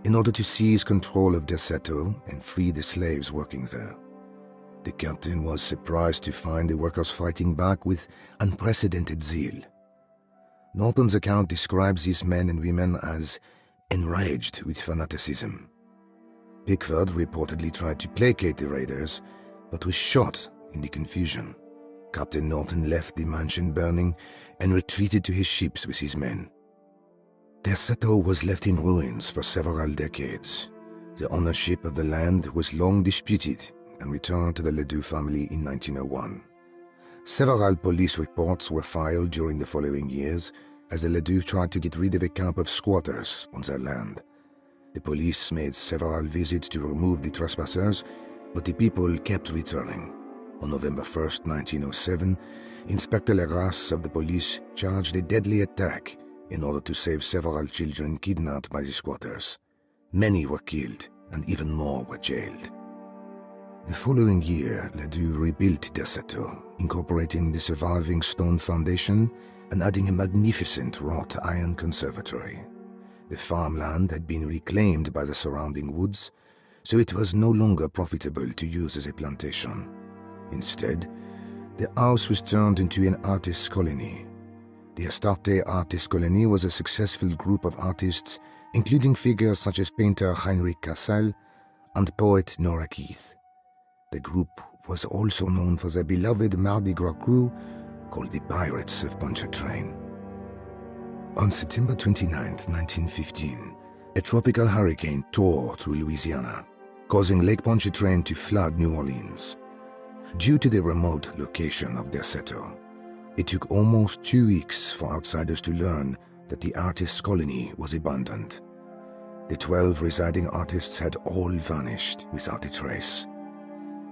in order to seize control of Derceto and free the slaves working there. The captain was surprised to find the workers fighting back with unprecedented zeal. Norton's account describes these men and women as enraged with fanaticism. Pickford reportedly tried to placate the raiders, but was shot in the confusion. Captain Norton left the mansion burning and retreated to his ships with his men. Derceto was left in ruins for several decades. The ownership of the land was long disputed and returned to the Ledoux family in 1901. Several police reports were filed during the following years as the Ledoux tried to get rid of a camp of squatters on their land. The police made several visits to remove the trespassers, but the people kept returning. On November 1st, 1907, Inspector Legras of the police charged a deadly attack in order to save several children kidnapped by the squatters. Many were killed, and even more were jailed. The following year, Ledoux rebuilt Derceto, incorporating the surviving stone foundation and adding a magnificent wrought iron conservatory. The farmland had been reclaimed by the surrounding woods, so it was no longer profitable to use as a plantation. Instead, the house was turned into an artist's colony. The Astarte Artist Colony was a successful group of artists, including figures such as painter Heinrich Cassel and poet Nora Keith. The group was also known for their beloved Mardi Gras crew called the Pirates of Pontchartrain. On September 29, 1915, a tropical hurricane tore through Louisiana, causing Lake Pontchartrain to flood New Orleans. Due to the remote location of Derceto, it took almost 2 weeks for outsiders to learn that the artists' colony was abandoned. The 12 residing artists had all vanished without a trace.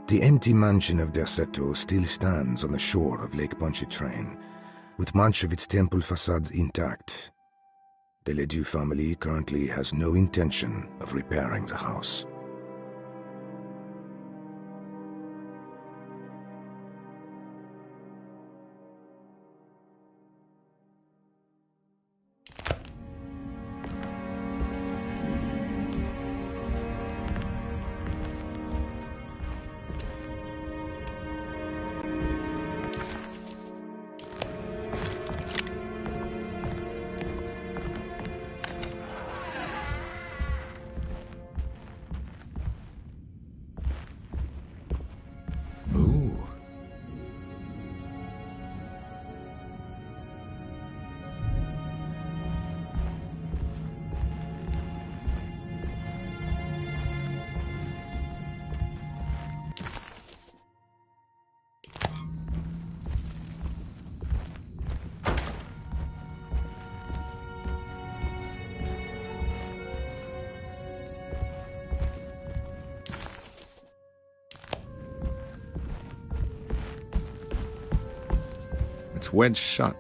The empty mansion of Derceto still stands on the shore of Lake Pontchartrain, with much of its temple facade intact. The Ledoux family currently has no intention of repairing the house. wedged shut.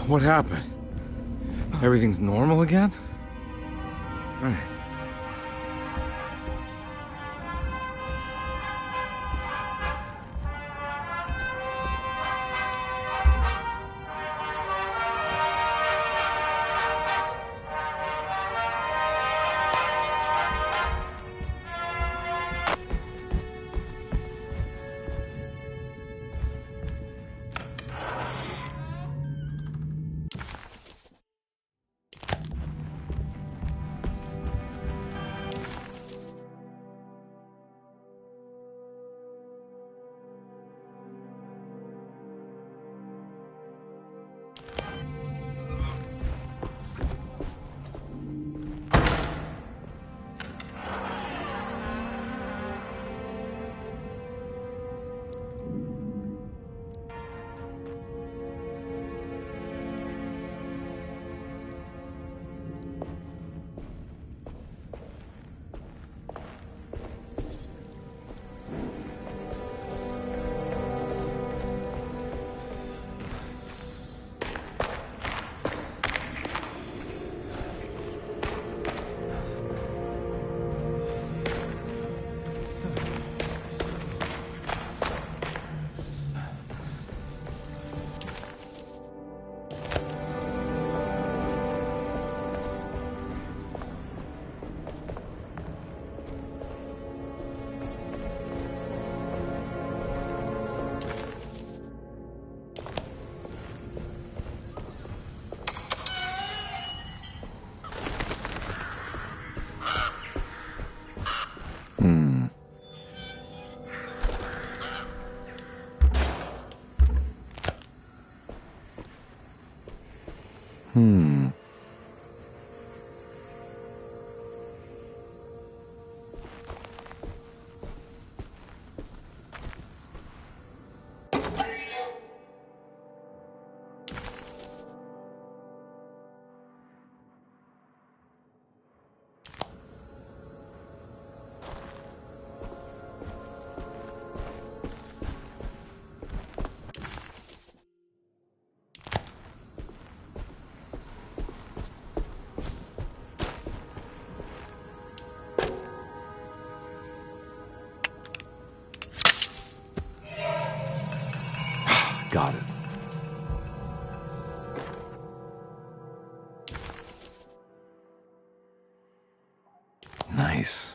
What happened? Everything's normal again? Right. Got it. Nice.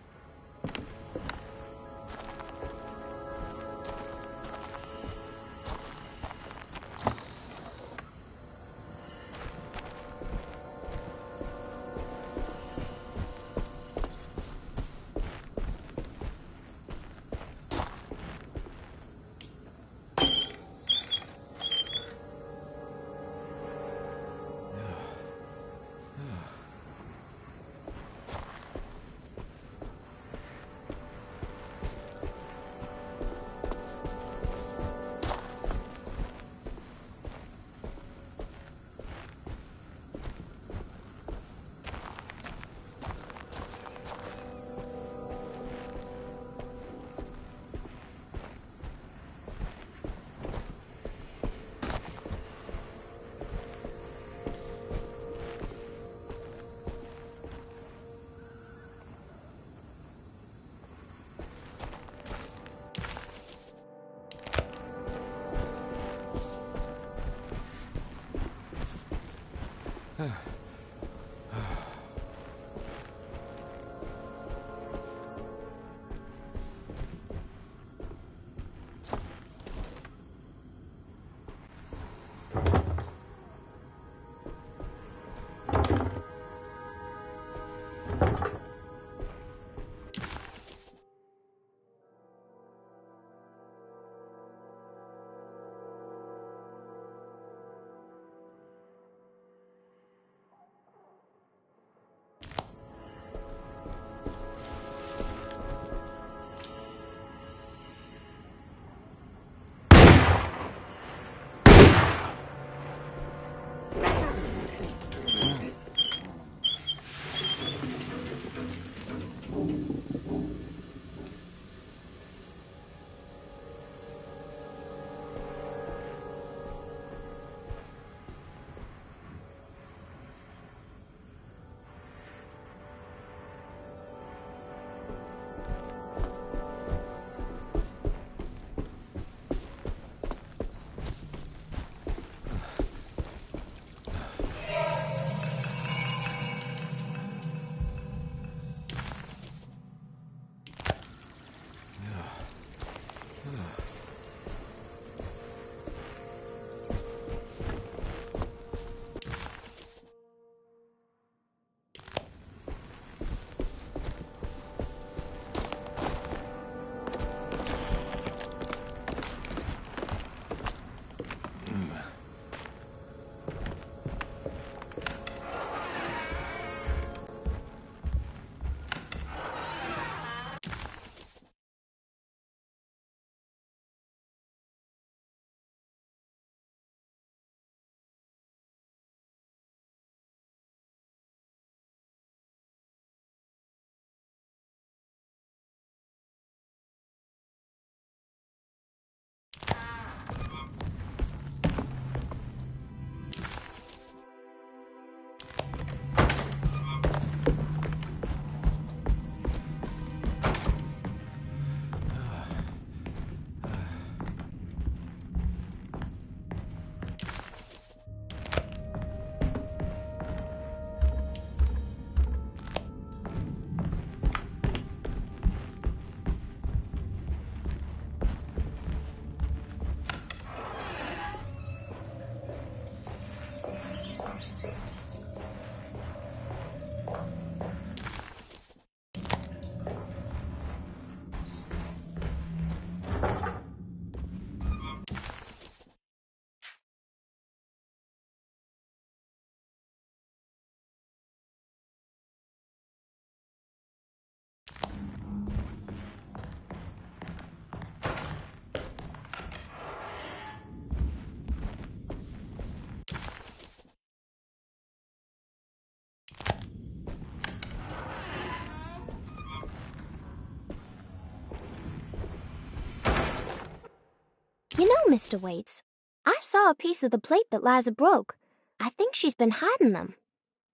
You know, Mr. Waits, I saw a piece of the plate that Liza broke. I think she's been hiding them.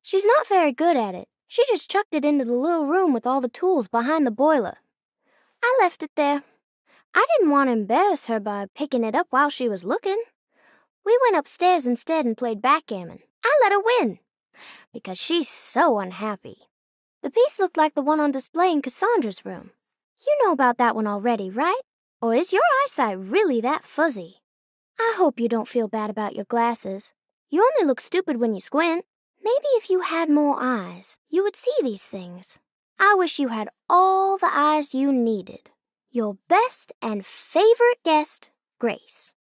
She's not very good at it. She just chucked it into the little room with all the tools behind the boiler. I left it there. I didn't want to embarrass her by picking it up while she was looking. We went upstairs instead and played backgammon. I let her win, because she's so unhappy. The piece looked like the one on display in Cassandra's room. You know about that one already, right? Or is your eyesight really that fuzzy? I hope you don't feel bad about your glasses. You only look stupid when you squint. Maybe if you had more eyes, you would see these things. I wish you had all the eyes you needed. Your best and favorite guest, Grace.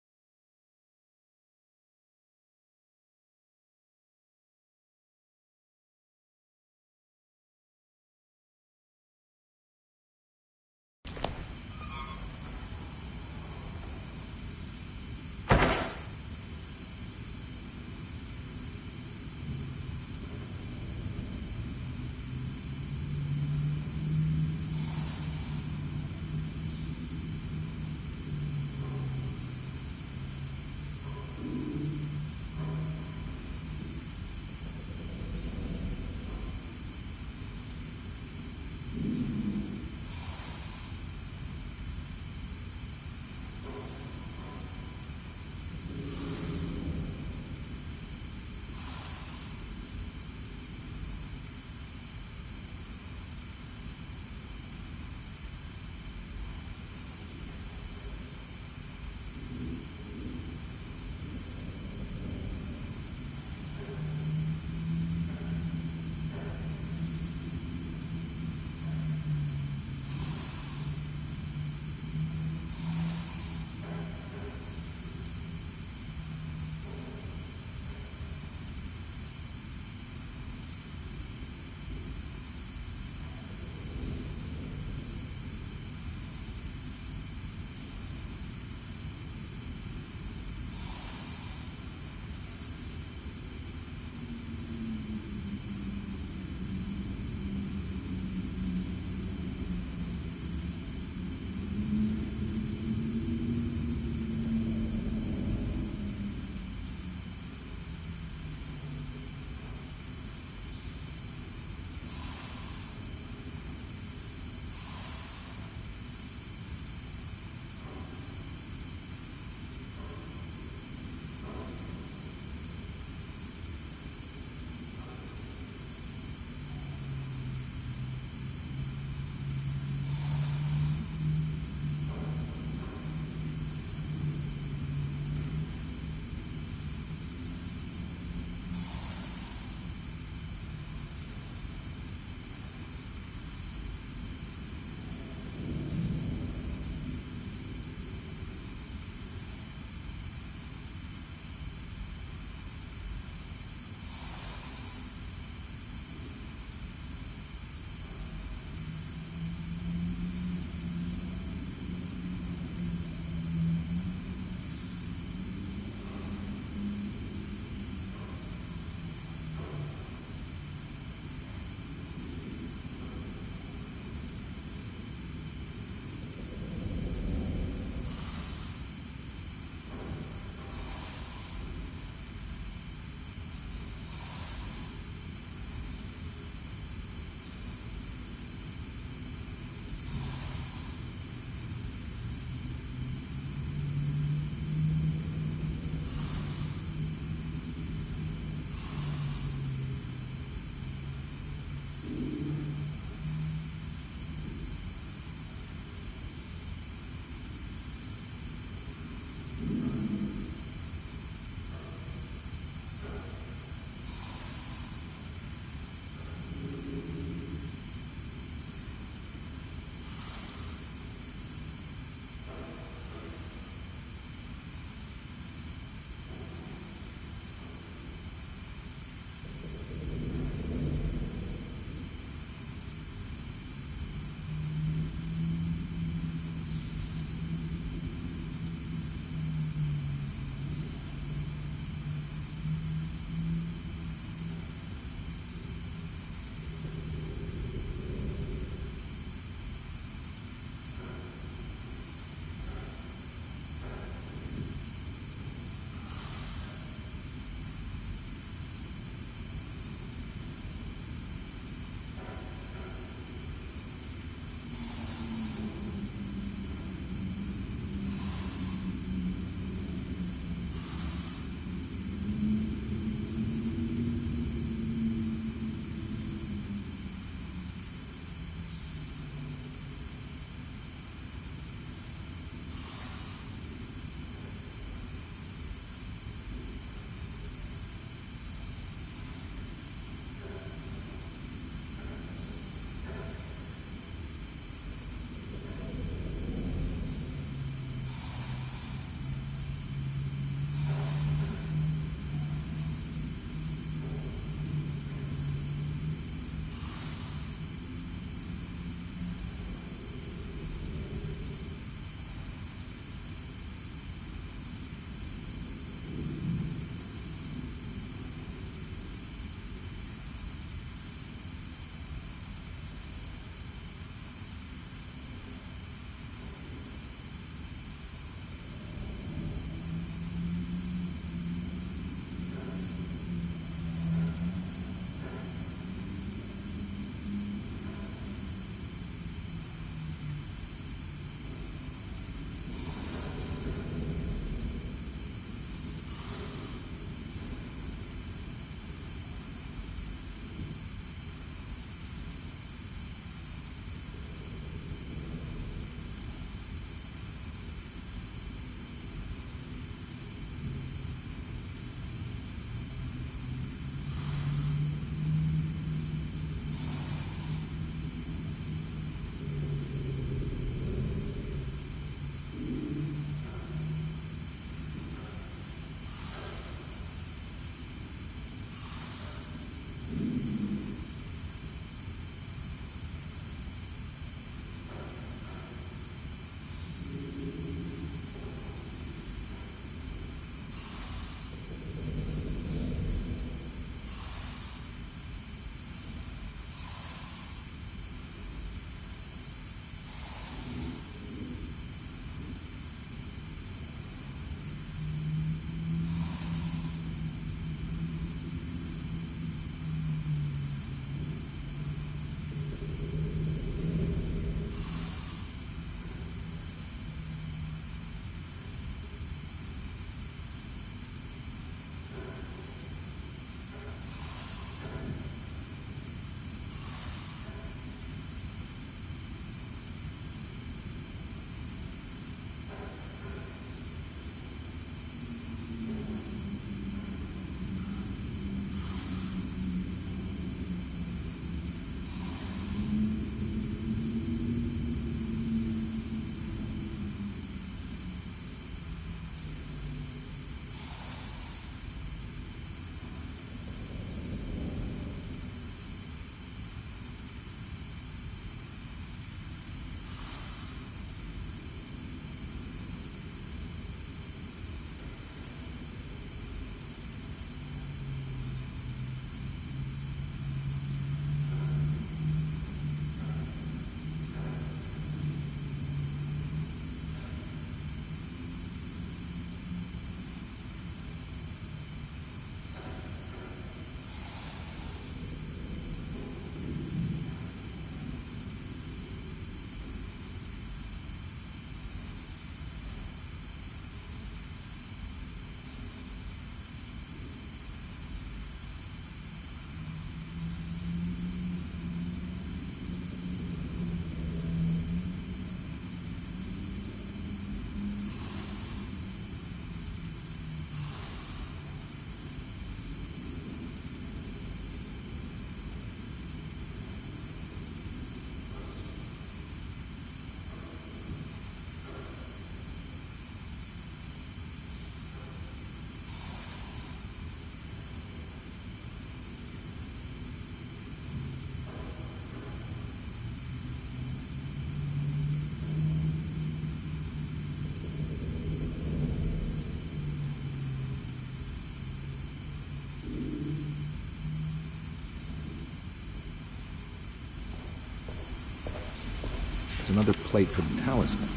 It's another plate for the talisman.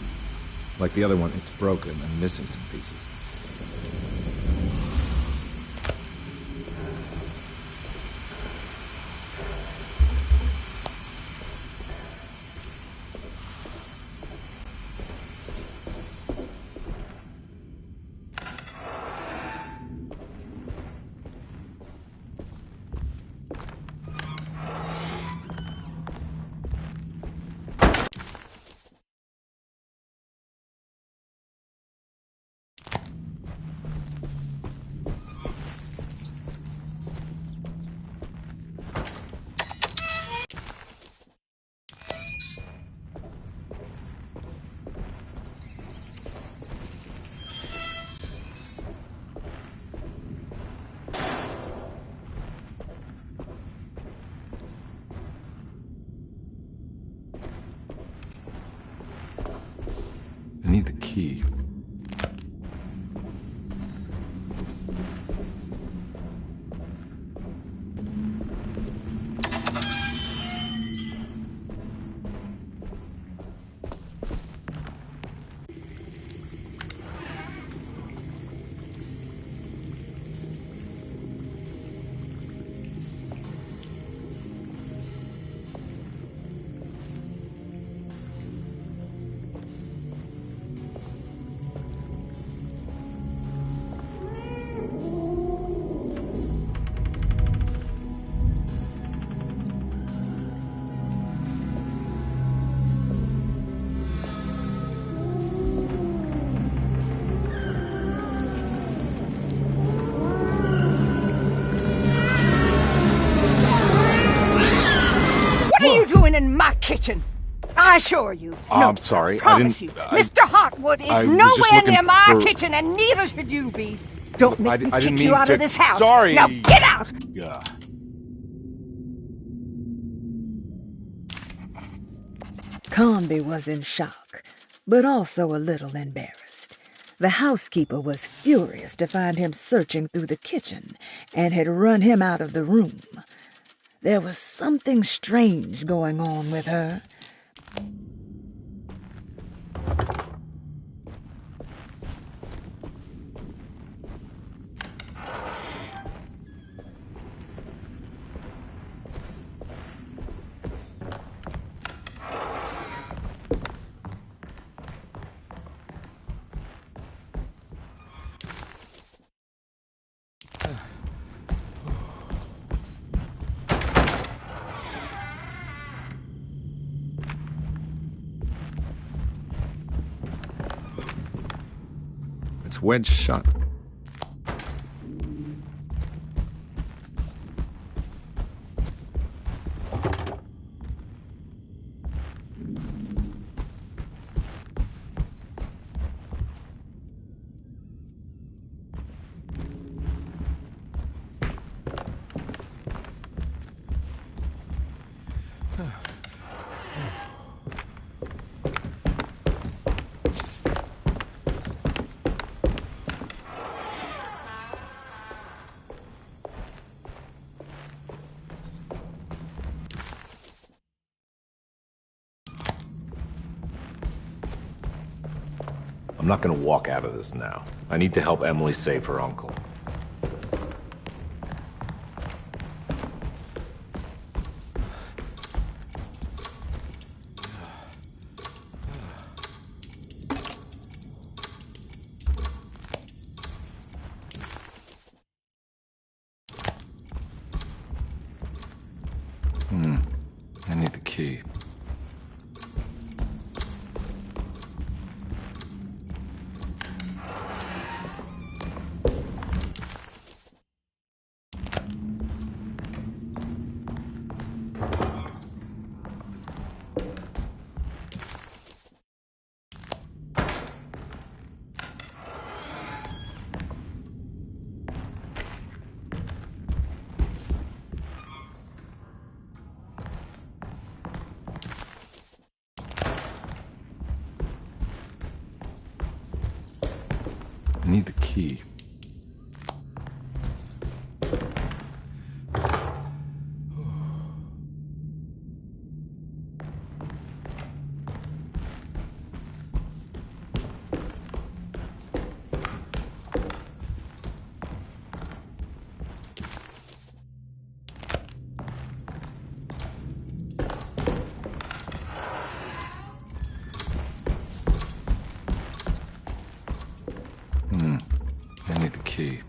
Like the other one, it's broken and missing some pieces. I need the key. What are you doing in my kitchen? I assure you. No, I'm sorry. I promise you. Mr. Hartwood is nowhere near my kitchen, and neither should you be. Don't make me kick you out of this house. Sorry. Now get out! Conby was in shock, but also a little embarrassed. The housekeeper was furious to find him searching through the kitchen and had run him out of the room. There was something strange going on with her. It's wedged shut. I'm not gonna walk out of this now. I need to help Emily save her uncle. I need the key. I need the key. key.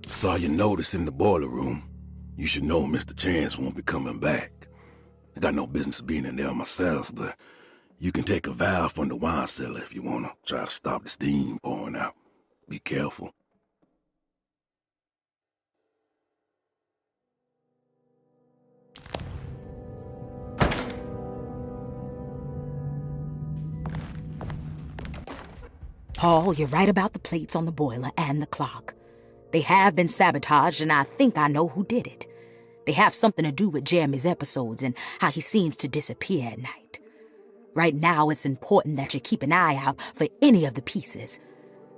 Saw your notice in the boiler room. You should know Mr. Chance won't be coming back. I got no business being in there myself, but you can take a valve from the wine cellar if you want to try to stop the steam pouring out. Be careful. Paul, you're right about the plates on the boiler and the clock. They have been sabotaged, and I think I know who did it. They have something to do with Jeremy's episodes and how he seems to disappear at night. Right now, it's important that you keep an eye out for any of the pieces.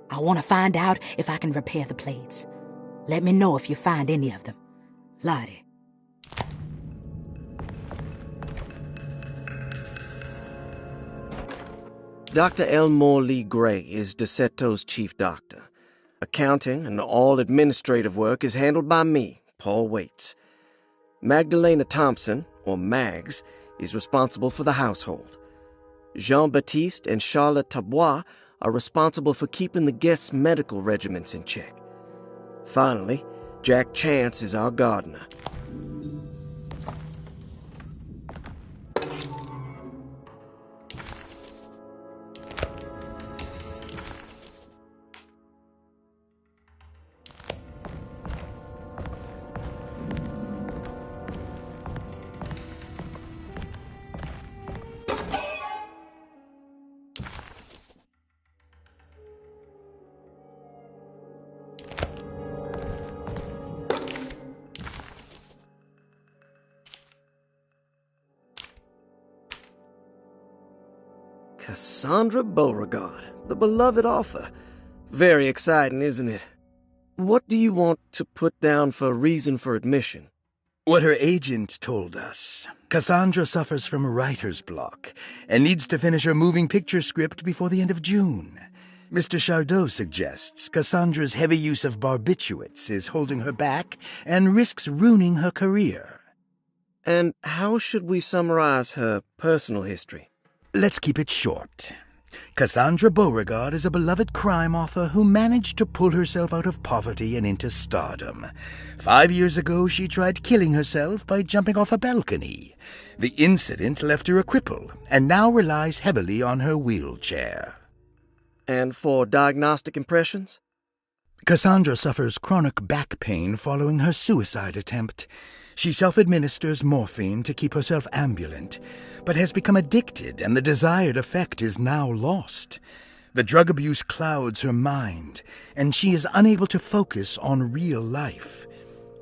I want to find out if I can repair the plates. Let me know if you find any of them. Lottie. Dr. Elmore Lee Gray is DeSeto's chief doctor. Accounting and all administrative work is handled by me, Paul Waits. Magdalena Thompson, or Mags, is responsible for the household. Jean-Baptiste and Charlotte Tabois are responsible for keeping the guests' medical regimens in check. Finally, Jack Chance is our gardener. Cassandra Beauregard, the beloved author. Very exciting, isn't it? What do you want to put down for reason for admission? What her agent told us. Cassandra suffers from writer's block and needs to finish her moving picture script before the end of June. Mr. Chardot suggests Cassandra's heavy use of barbiturates is holding her back and risks ruining her career. And how should we summarize her personal history? Let's keep it short. Cassandra Beauregard is a beloved crime author who managed to pull herself out of poverty and into stardom. 5 years ago, she tried killing herself by jumping off a balcony. The incident left her a cripple and now relies heavily on her wheelchair. And for diagnostic impressions? Cassandra suffers chronic back pain following her suicide attempt. She self-administers morphine to keep herself ambulant, but has become addicted and the desired effect is now lost. The drug abuse clouds her mind, and she is unable to focus on real life.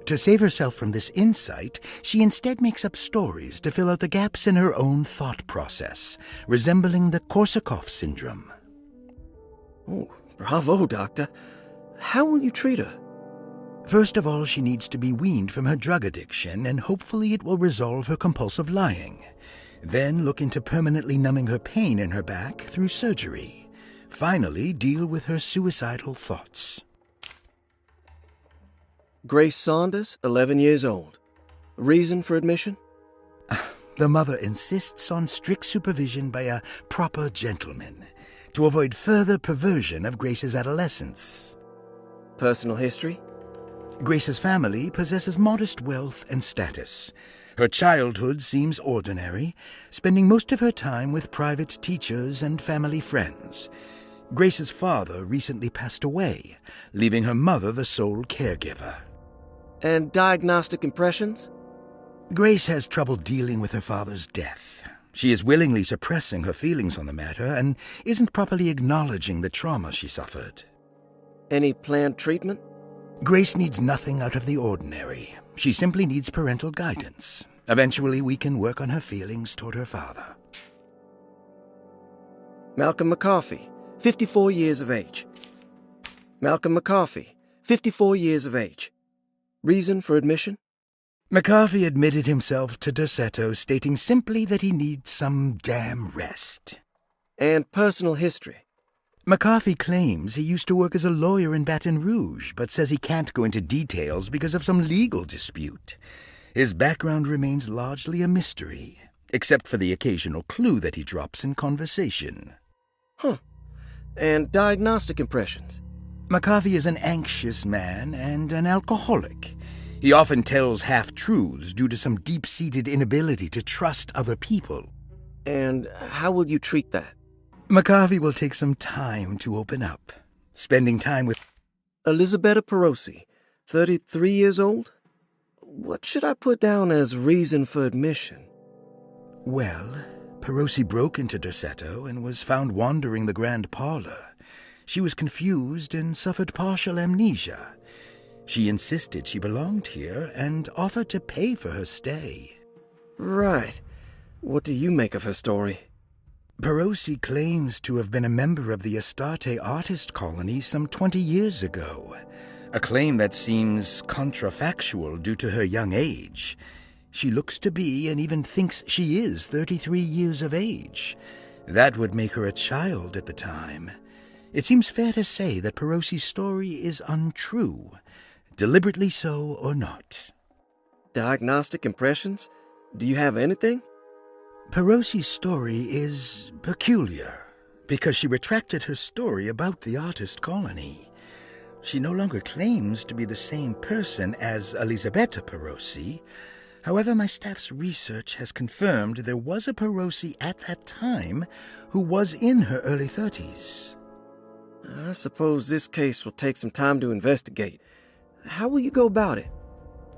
To save herself from this insight, she instead makes up stories to fill out the gaps in her own thought process, resembling the Korsakoff syndrome. Oh, bravo, Doctor. How will you treat her? First of all, she needs to be weaned from her drug addiction, and hopefully it will resolve her compulsive lying. Then look into permanently numbing her pain in her back through surgery. Finally, deal with her suicidal thoughts. Grace Saunders, 11 years old. Reason for admission? The mother insists on strict supervision by a proper gentleman to avoid further perversion of Grace's adolescence. Personal history? Grace's family possesses modest wealth and status. Her childhood seems ordinary, spending most of her time with private teachers and family friends. Grace's father recently passed away, leaving her mother the sole caregiver. And diagnostic impressions? Grace has trouble dealing with her father's death. She is willingly suppressing her feelings on the matter and isn't properly acknowledging the trauma she suffered. Any planned treatment? Grace needs nothing out of the ordinary. She simply needs parental guidance. Eventually, we can work on her feelings toward her father. Malcolm McCarthy, 54 years of age. Malcolm McCarthy, 54 years of age. Reason for admission? McCarthy admitted himself to Dorsetto, stating simply that he needs some damn rest. And personal history? McCarthy claims he used to work as a lawyer in Baton Rouge, but says he can't go into details because of some legal dispute. His background remains largely a mystery, except for the occasional clue that he drops in conversation. Huh. And diagnostic impressions? McCarthy is an anxious man and an alcoholic. He often tells half-truths due to some deep-seated inability to trust other people. And how will you treat that? McCarthy will take some time to open up, spending time with Elisabetta Perosi, 33 years old? What should I put down as reason for admission? Well, Perosi broke into Dorsetto and was found wandering the grand parlor. She was confused and suffered partial amnesia. She insisted she belonged here and offered to pay for her stay. Right. What do you make of her story? Perosi claims to have been a member of the Astarte artist colony some 20 years ago, a claim that seems contrafactual due to her young age. She looks to be and even thinks she is 33 years of age. That would make her a child at the time. It seems fair to say that Perosi's story is untrue, deliberately so or not. Diagnostic impressions? Do you have anything? Perosi's story is peculiar because she retracted her story about the artist colony. She no longer claims to be the same person as Elisabetta Perosi. However, my staff's research has confirmed there was a Perosi at that time who was in her early 30s. I suppose this case will take some time to investigate. How will you go about it?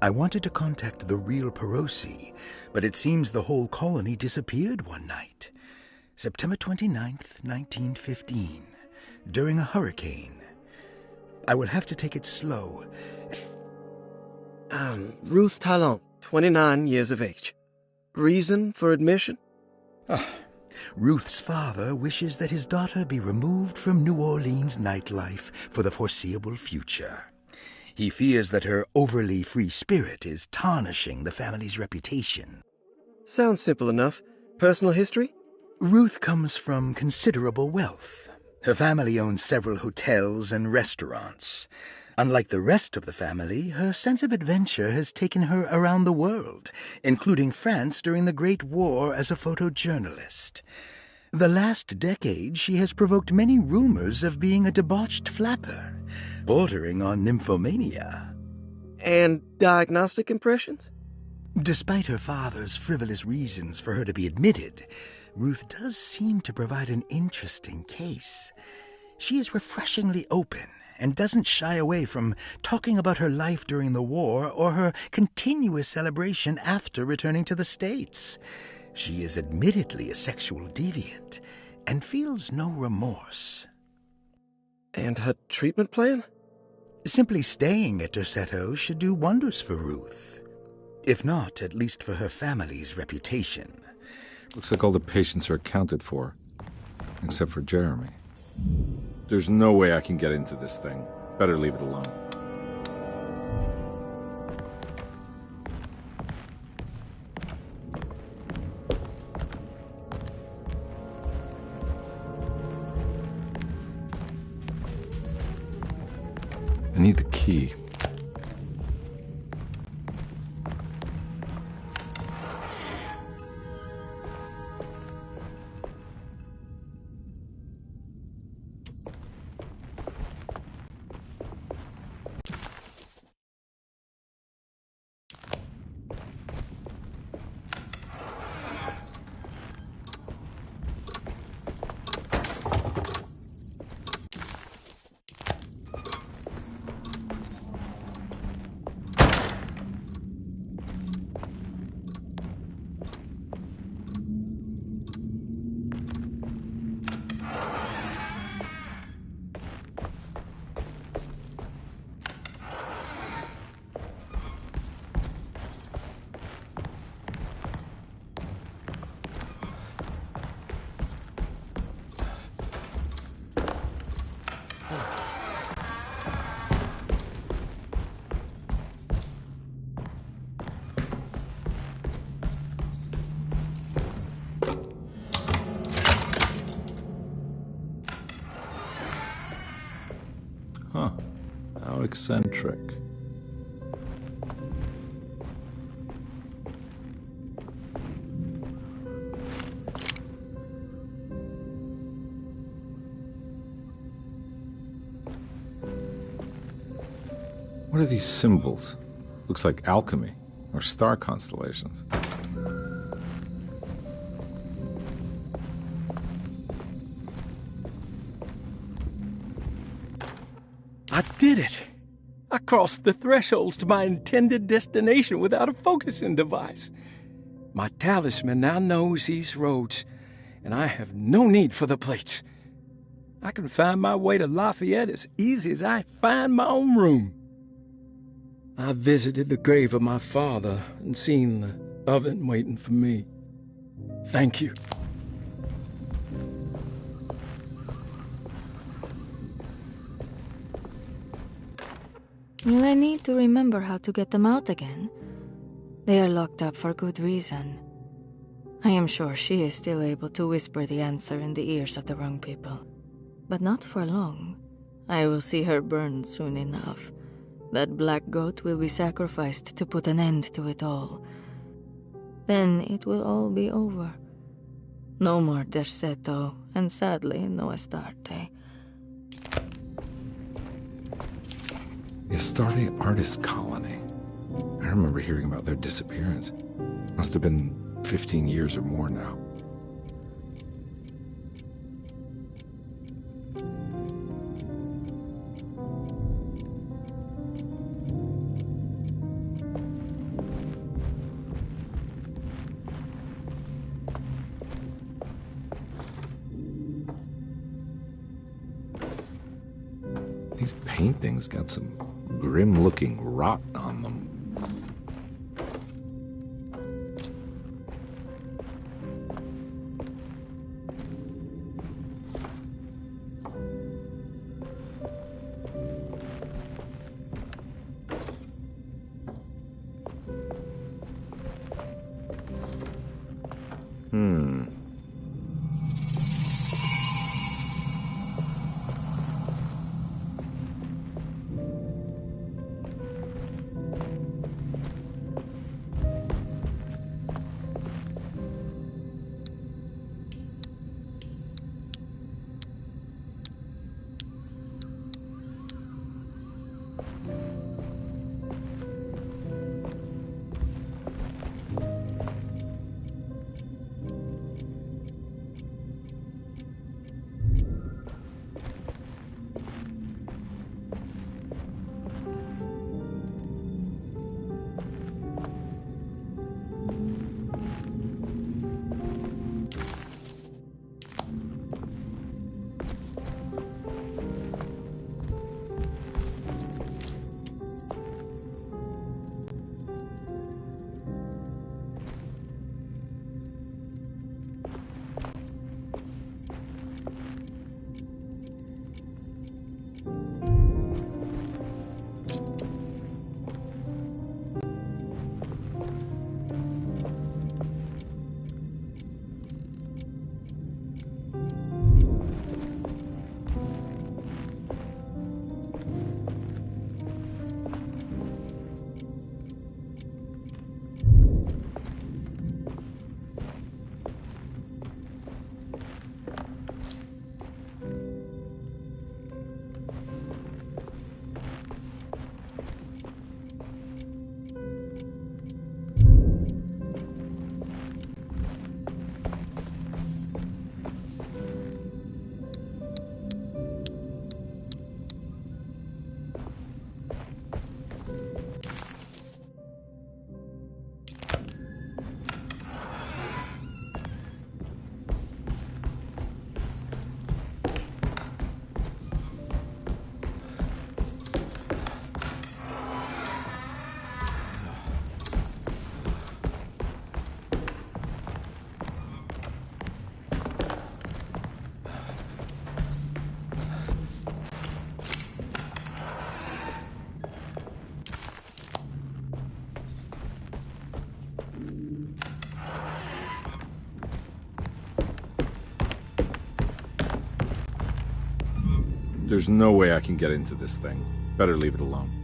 I wanted to contact the real Perosi, but it seems the whole colony disappeared one night. September 29th, 1915, during a hurricane. I will have to take it slow. Ruth Talon, 29 years of age. Reason for admission? Ruth's father wishes that his daughter be removed from New Orleans nightlife for the foreseeable future. He fears that her overly free spirit is tarnishing the family's reputation. Sounds simple enough. Personal history? Ruth comes from considerable wealth. Her family owns several hotels and restaurants. Unlike the rest of the family, her sense of adventure has taken her around the world, including France during the Great War as a photojournalist. The last decade, she has provoked many rumors of being a debauched flapper, bordering on nymphomania. And diagnostic impressions? Despite her father's frivolous reasons for her to be admitted, Ruth does seem to provide an interesting case. She is refreshingly open and doesn't shy away from talking about her life during the war or her continuous celebration after returning to the States. She is admittedly a sexual deviant and feels no remorse. And her treatment plan? Simply staying at Dorsetto should do wonders for Ruth. If not, at least for her family's reputation. Looks like all the patients are accounted for, except for Jeremy. There's no way I can get into this thing. Better leave it alone. I need the key. eccentric. What are these symbols? Looks like alchemy or star constellations. I did it! I crossed the thresholds to my intended destination without a focusing device. My talisman now knows these roads, and I have no need for the plates. I can find my way to Lafayette as easy as I find my own room. I visited the grave of my father and seen the oven waiting for me. Thank you. Will I need to remember how to get them out again? They are locked up for good reason. I am sure she is still able to whisper the answer in the ears of the wrong people. But not for long. I will see her burned soon enough. That black goat will be sacrificed to put an end to it all. Then it will all be over. No more Derceto, and sadly, no Astarte. The Astarte Artist Colony. I remember hearing about their disappearance. Must have been 15 years or more now. These paintings got some grim-looking rot on them. There's no way I can get into this thing. Better leave it alone.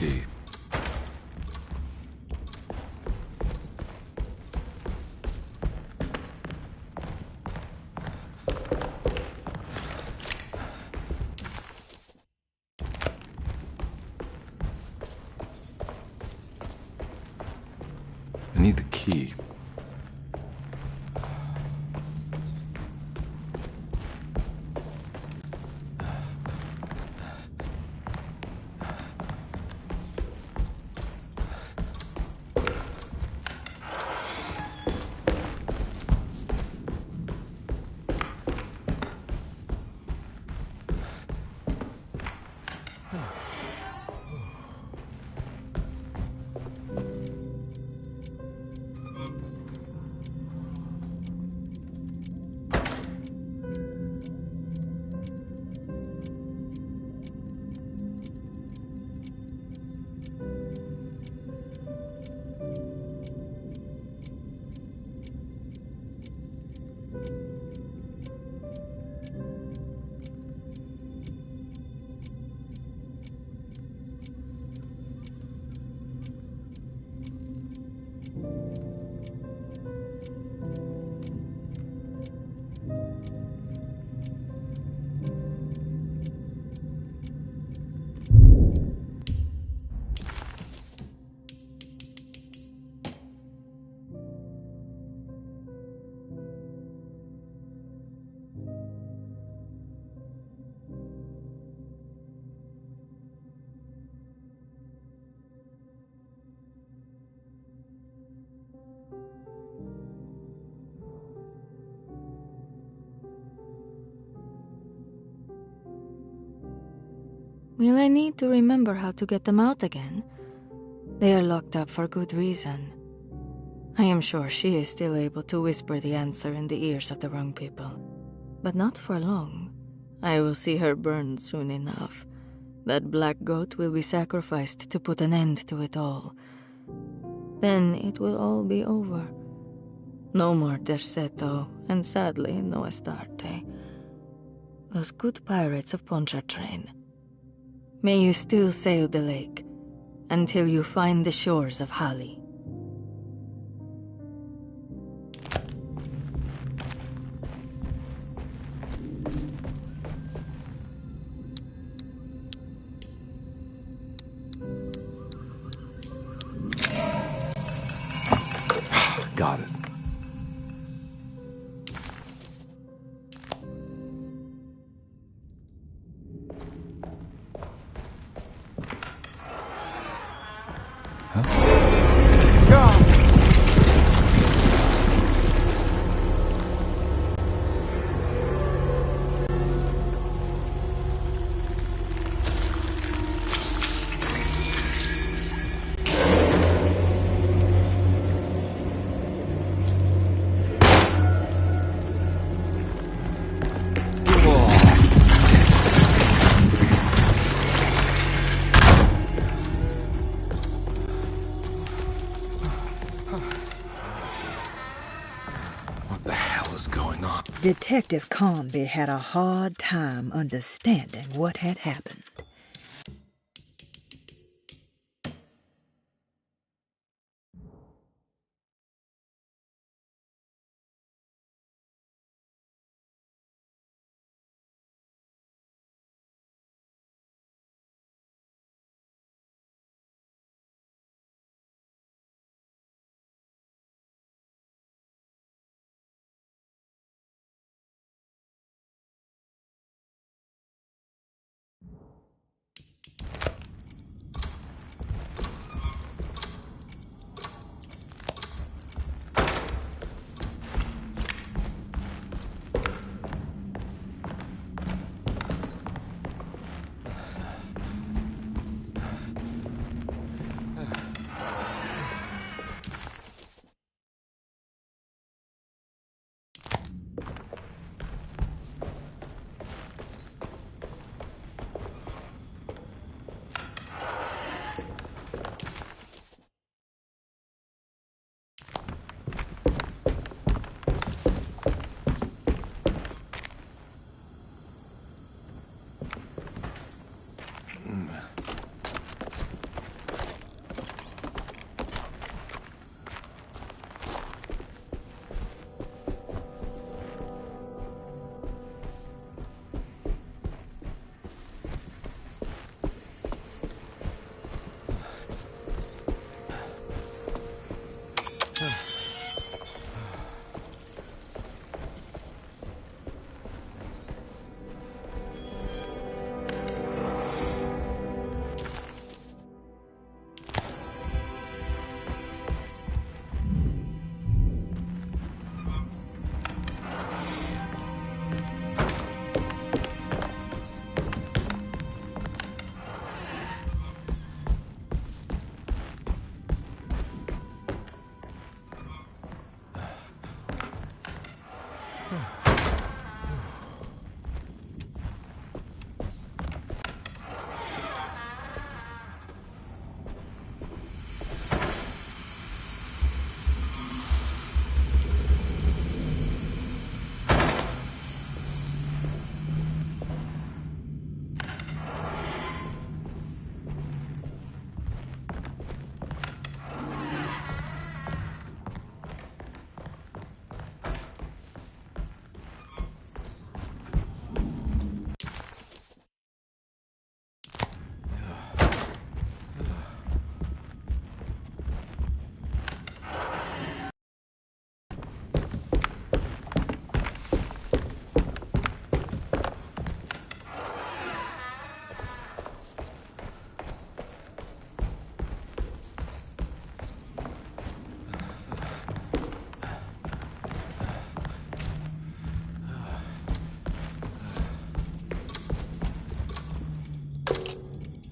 key. I need the key. Will I need to remember how to get them out again? They are locked up for good reason. I am sure she is still able to whisper the answer in the ears of the wrong people. But not for long. I will see her burned soon enough. That black goat will be sacrificed to put an end to it all. Then it will all be over. No more Terceto, and sadly, no Astarte. Those good pirates of Pontchartrain. May you still sail the lake until you find the shores of Hali. Got it. Detective Conby had a hard time understanding what had happened.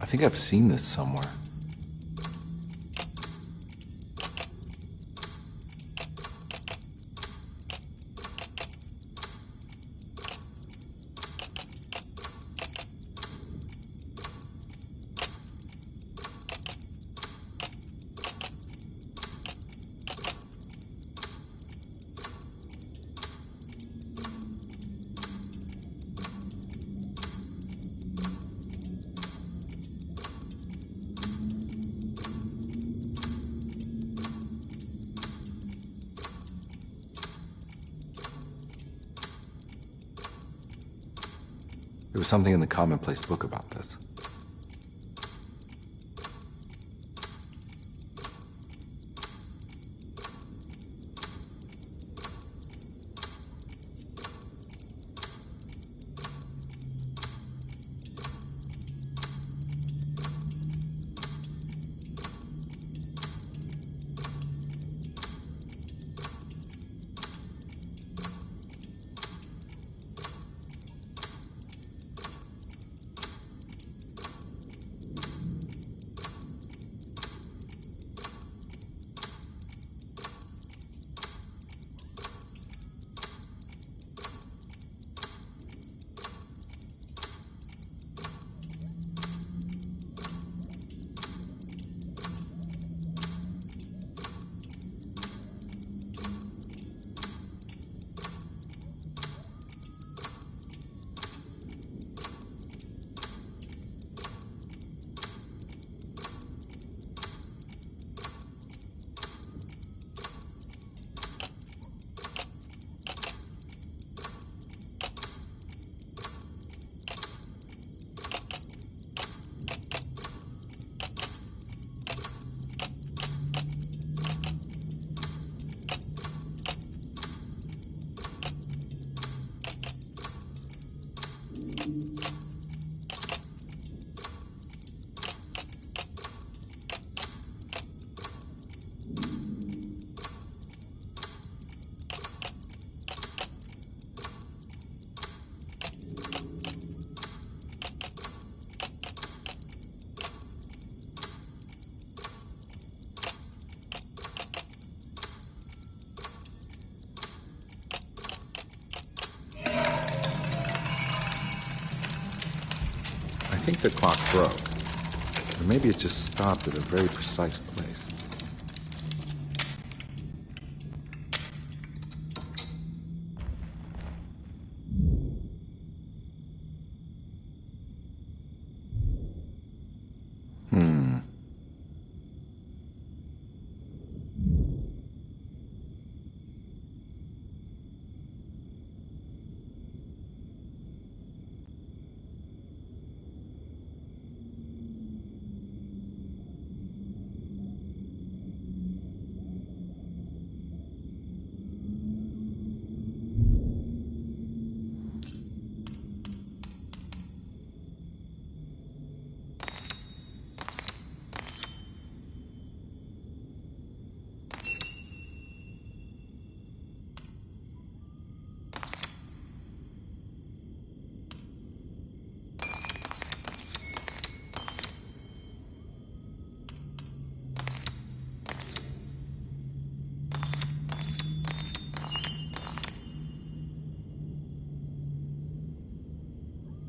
think I've seen this somewhere. There was something in the commonplace book about this. I think the clock broke. Or maybe it just stopped at a very precise place.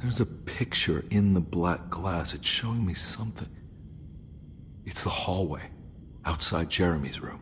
There's a picture in the black glass. It's showing me something. It's the hallway outside Jeremy's room.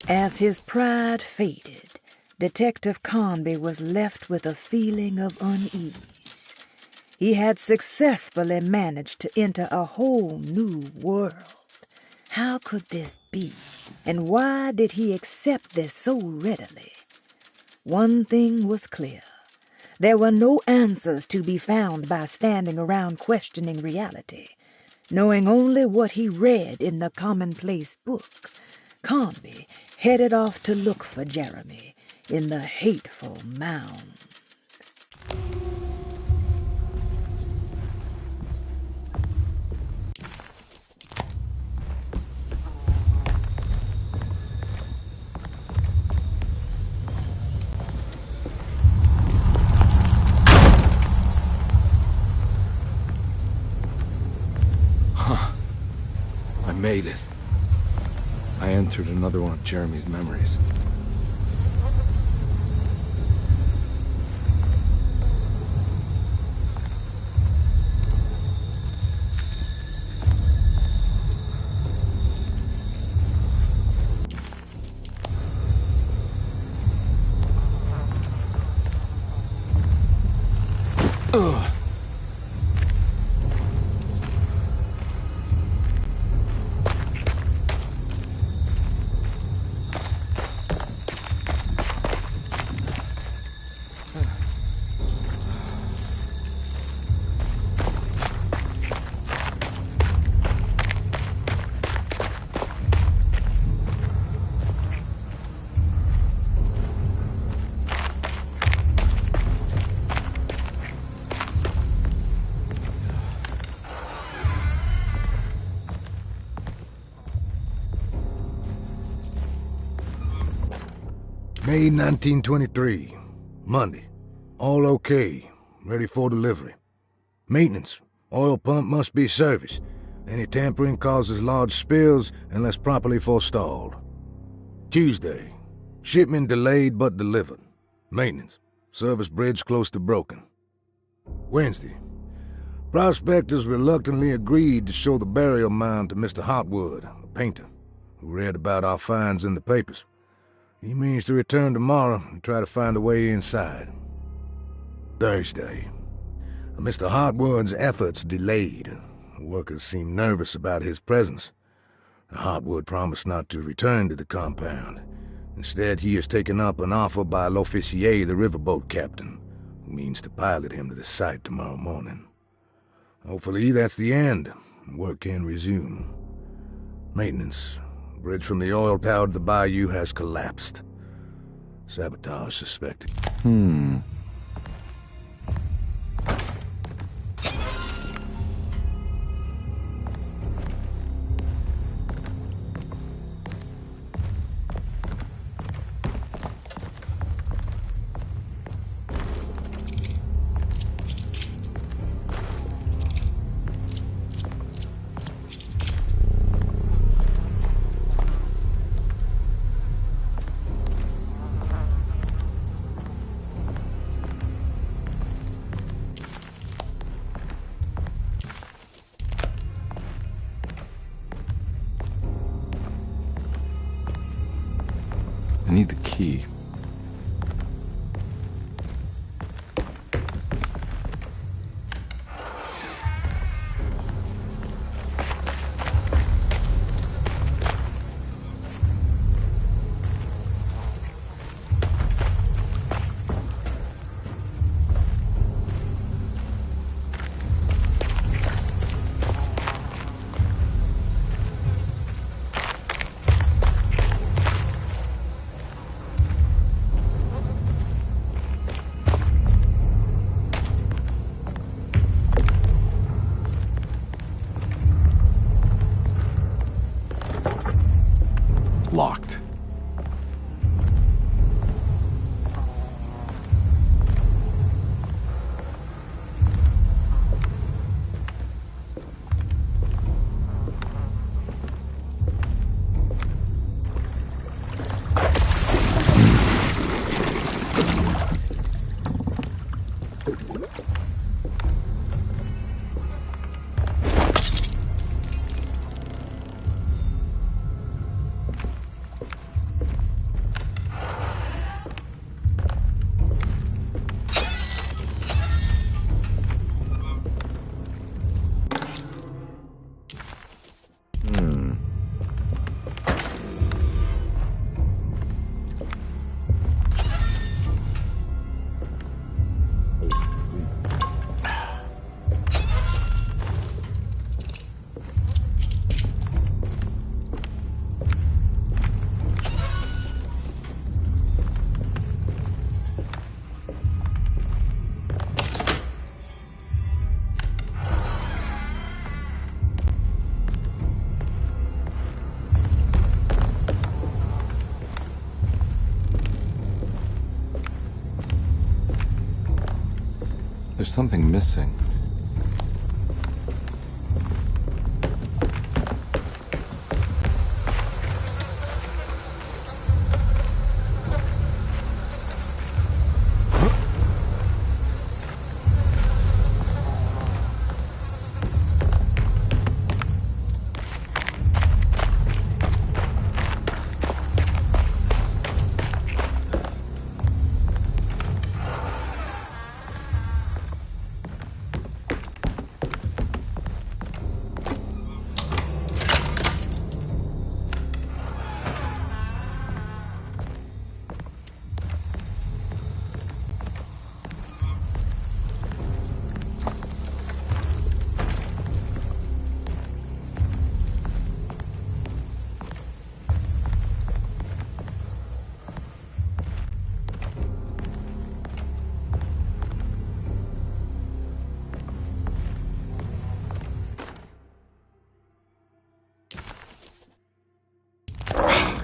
As his pride faded, Detective Conby was left with a feeling of unease. He had successfully managed to enter a whole new world. How could this be, and why did he accept this so readily? One thing was clear. There were no answers to be found by standing around questioning reality. Knowing only what he read in the commonplace book, Conby headed off to look for Jeremy in the hateful mound. I made it. I entered another one of Jeremy's memories. Ugh. May 1923, Monday. All okay, ready for delivery. Maintenance. Oil pump must be serviced. Any tampering causes large spills unless properly forestalled. Tuesday. Shipment delayed but delivered. Maintenance. Service bridge close to broken. Wednesday. Prospectors reluctantly agreed to show the burial mound to Mr. Hotwood, a painter, who read about our finds in the papers. He means to return tomorrow and try to find a way inside. Thursday. Mr. Hotwood's efforts delayed. The workers seemed nervous about his presence. Hotwood promised not to return to the compound. Instead, he has taken up an offer by L'Officier, the riverboat captain, who means to pilot him to the site tomorrow morning. Hopefully that's the end, and work can resume. Maintenance. Bridge from the oil tower to the bayou has collapsed. Sabotage suspected. I need the key. There's something missing.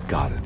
Got it.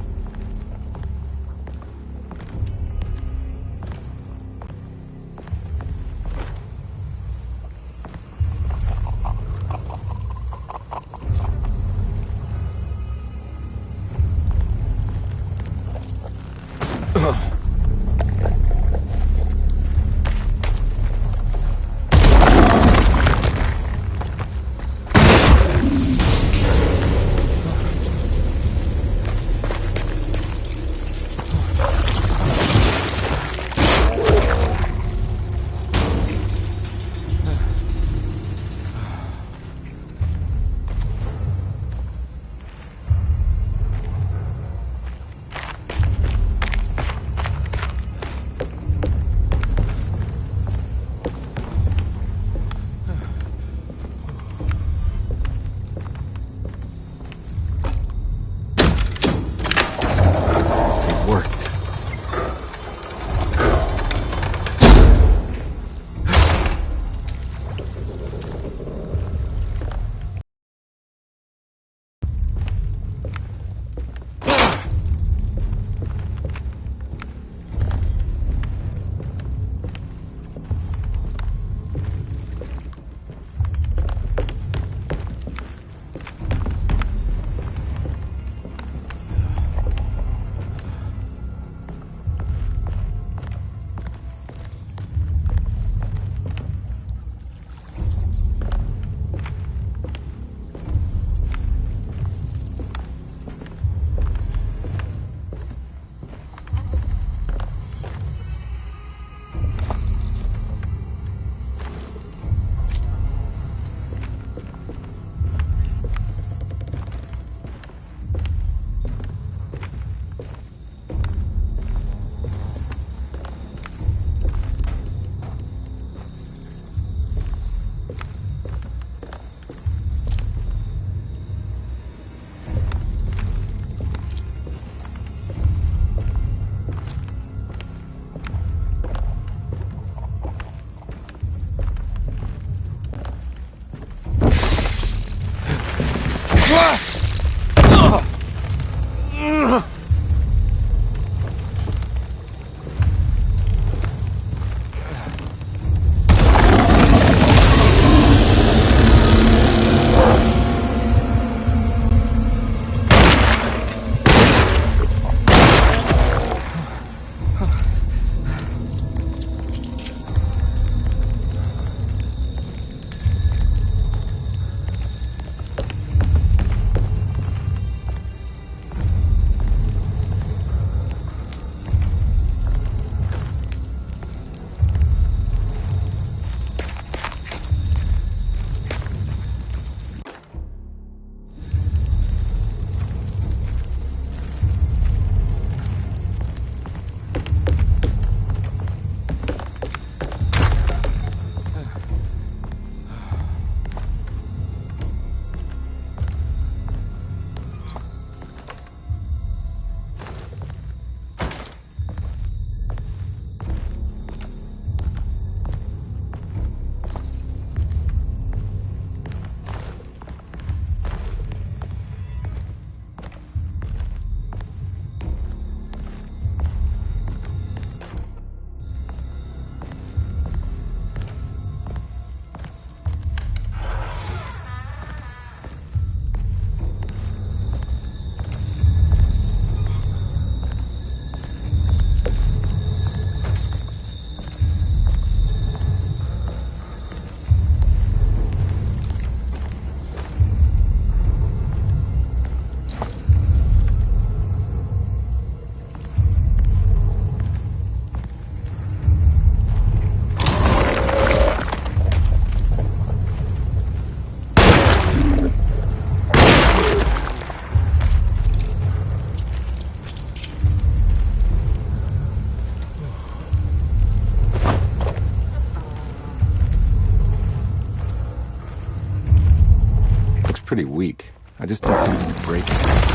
pretty weak. I just need something to break it.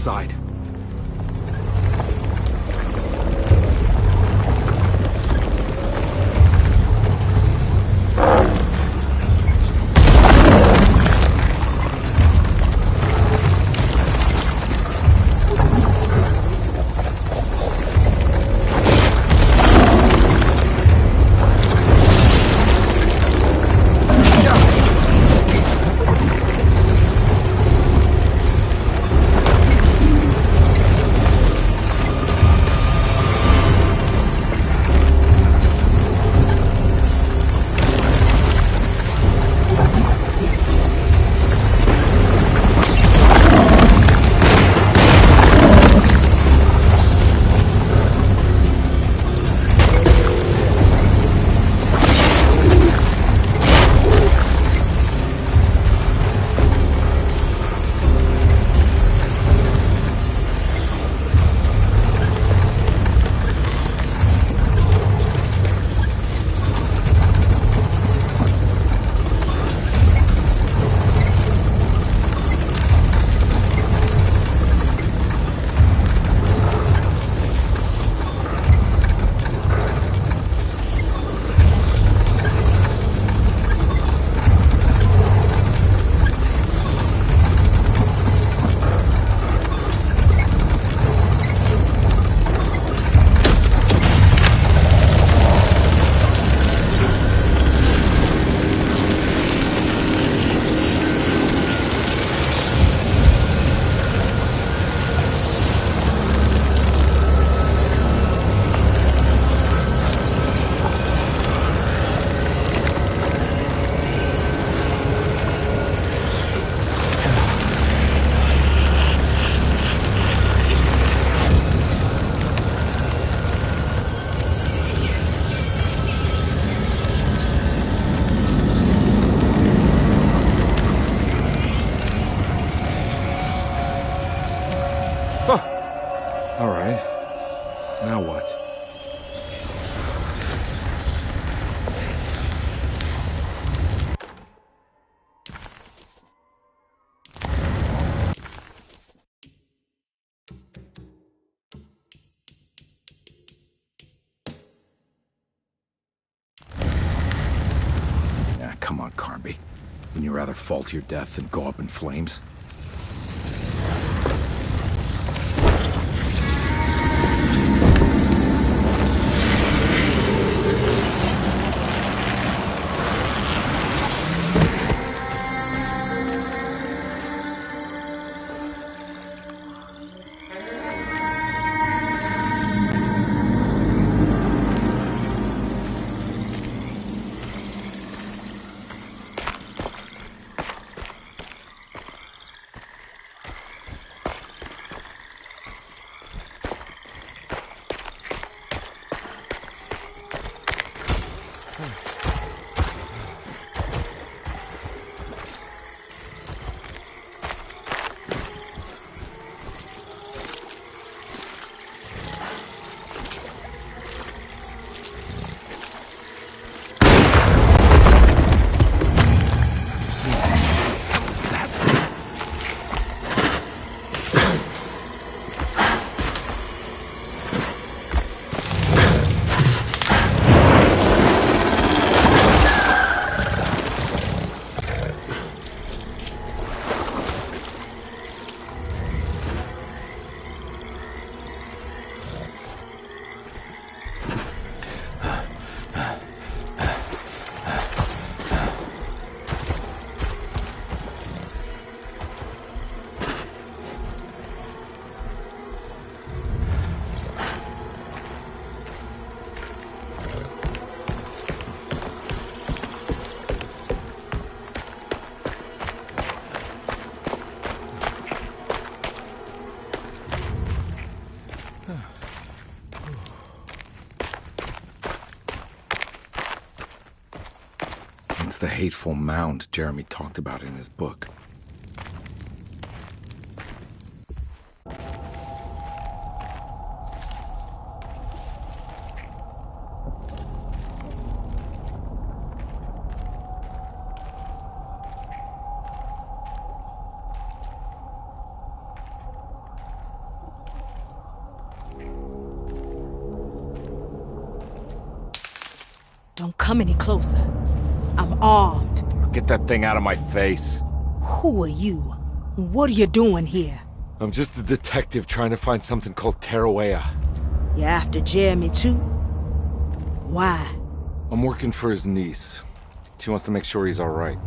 side. All right. Now what? Come on, Carnby. Wouldn't you rather fall to your death than go up in flames? It's the hateful mound Jeremy talked about in his book. Don't come any closer. I'm armed. Get that thing out of my face. Who are you? What are you doing here? I'm just a detective trying to find something called Tarawea. You after Jeremy too? Why? I'm working for his niece. She wants to make sure he's alright.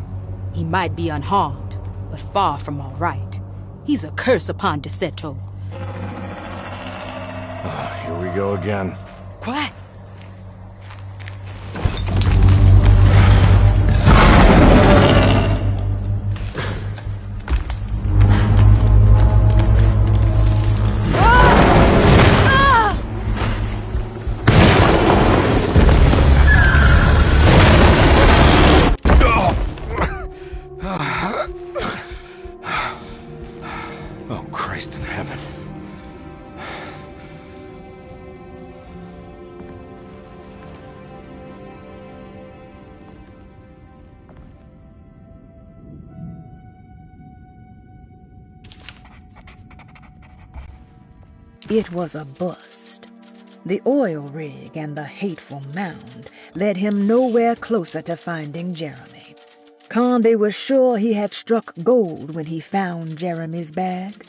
He might be unharmed, but far from alright. He's a curse upon Deseto. Here we go again. What? Oh, Christ in heaven. It was a bust. The oil rig and the hateful mound led him nowhere closer to finding Jeremy. Conde was sure he had struck gold when he found Jeremy's bag,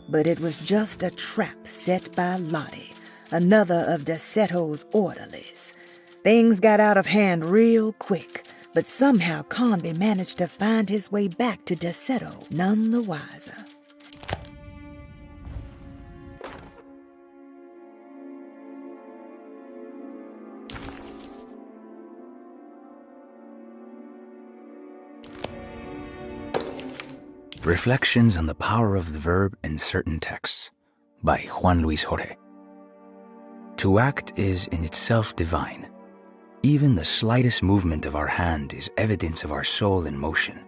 but it was just a trap set by Lottie, another of Deseto's orderlies. Things got out of hand real quick, but somehow Conde managed to find his way back to Deseto none the wiser. Reflections on the Power of the Verb in Certain Texts by Juan Luis Jorge. To act is in itself divine. Even the slightest movement of our hand is evidence of our soul in motion.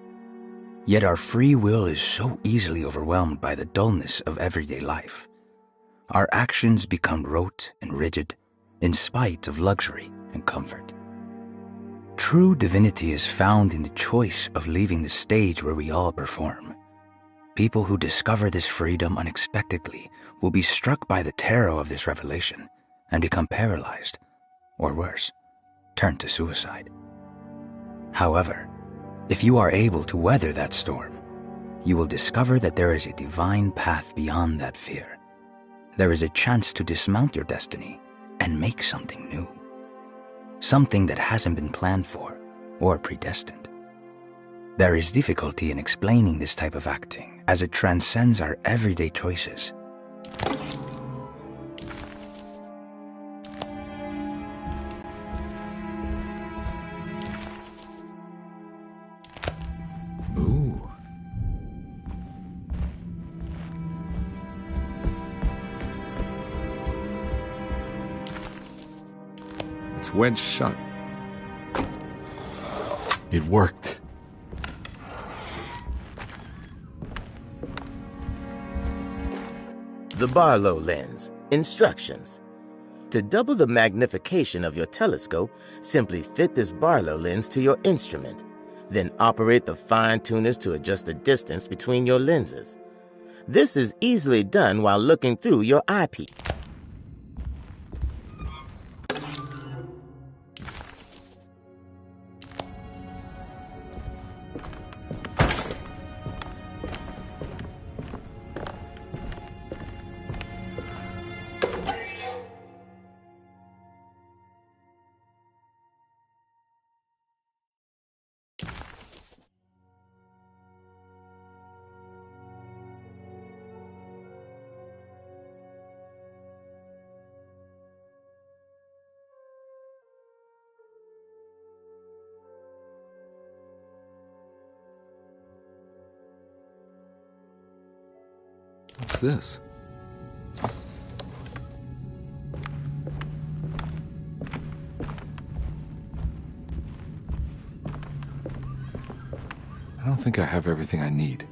Yet our free will is so easily overwhelmed by the dullness of everyday life. Our actions become rote and rigid in spite of luxury and comfort. True divinity is found in the choice of leaving the stage where we all perform. People who discover this freedom unexpectedly will be struck by the terror of this revelation and become paralyzed, or worse, turn to suicide. However, if you are able to weather that storm, you will discover that there is a divine path beyond that fear. There is a chance to dismount your destiny and make something new. Something that hasn't been planned for or predestined. There is difficulty in explaining this type of acting as it transcends our everyday choices. Ooh. It's wedged shut. It worked. The Barlow lens. Instructions. To double the magnification of your telescope, simply fit this Barlow lens to your instrument. Then operate the fine-tuners to adjust the distance between your lenses. This is easily done while looking through your eyepiece. What's this? I don't think I have everything I need.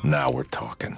Now we're talking.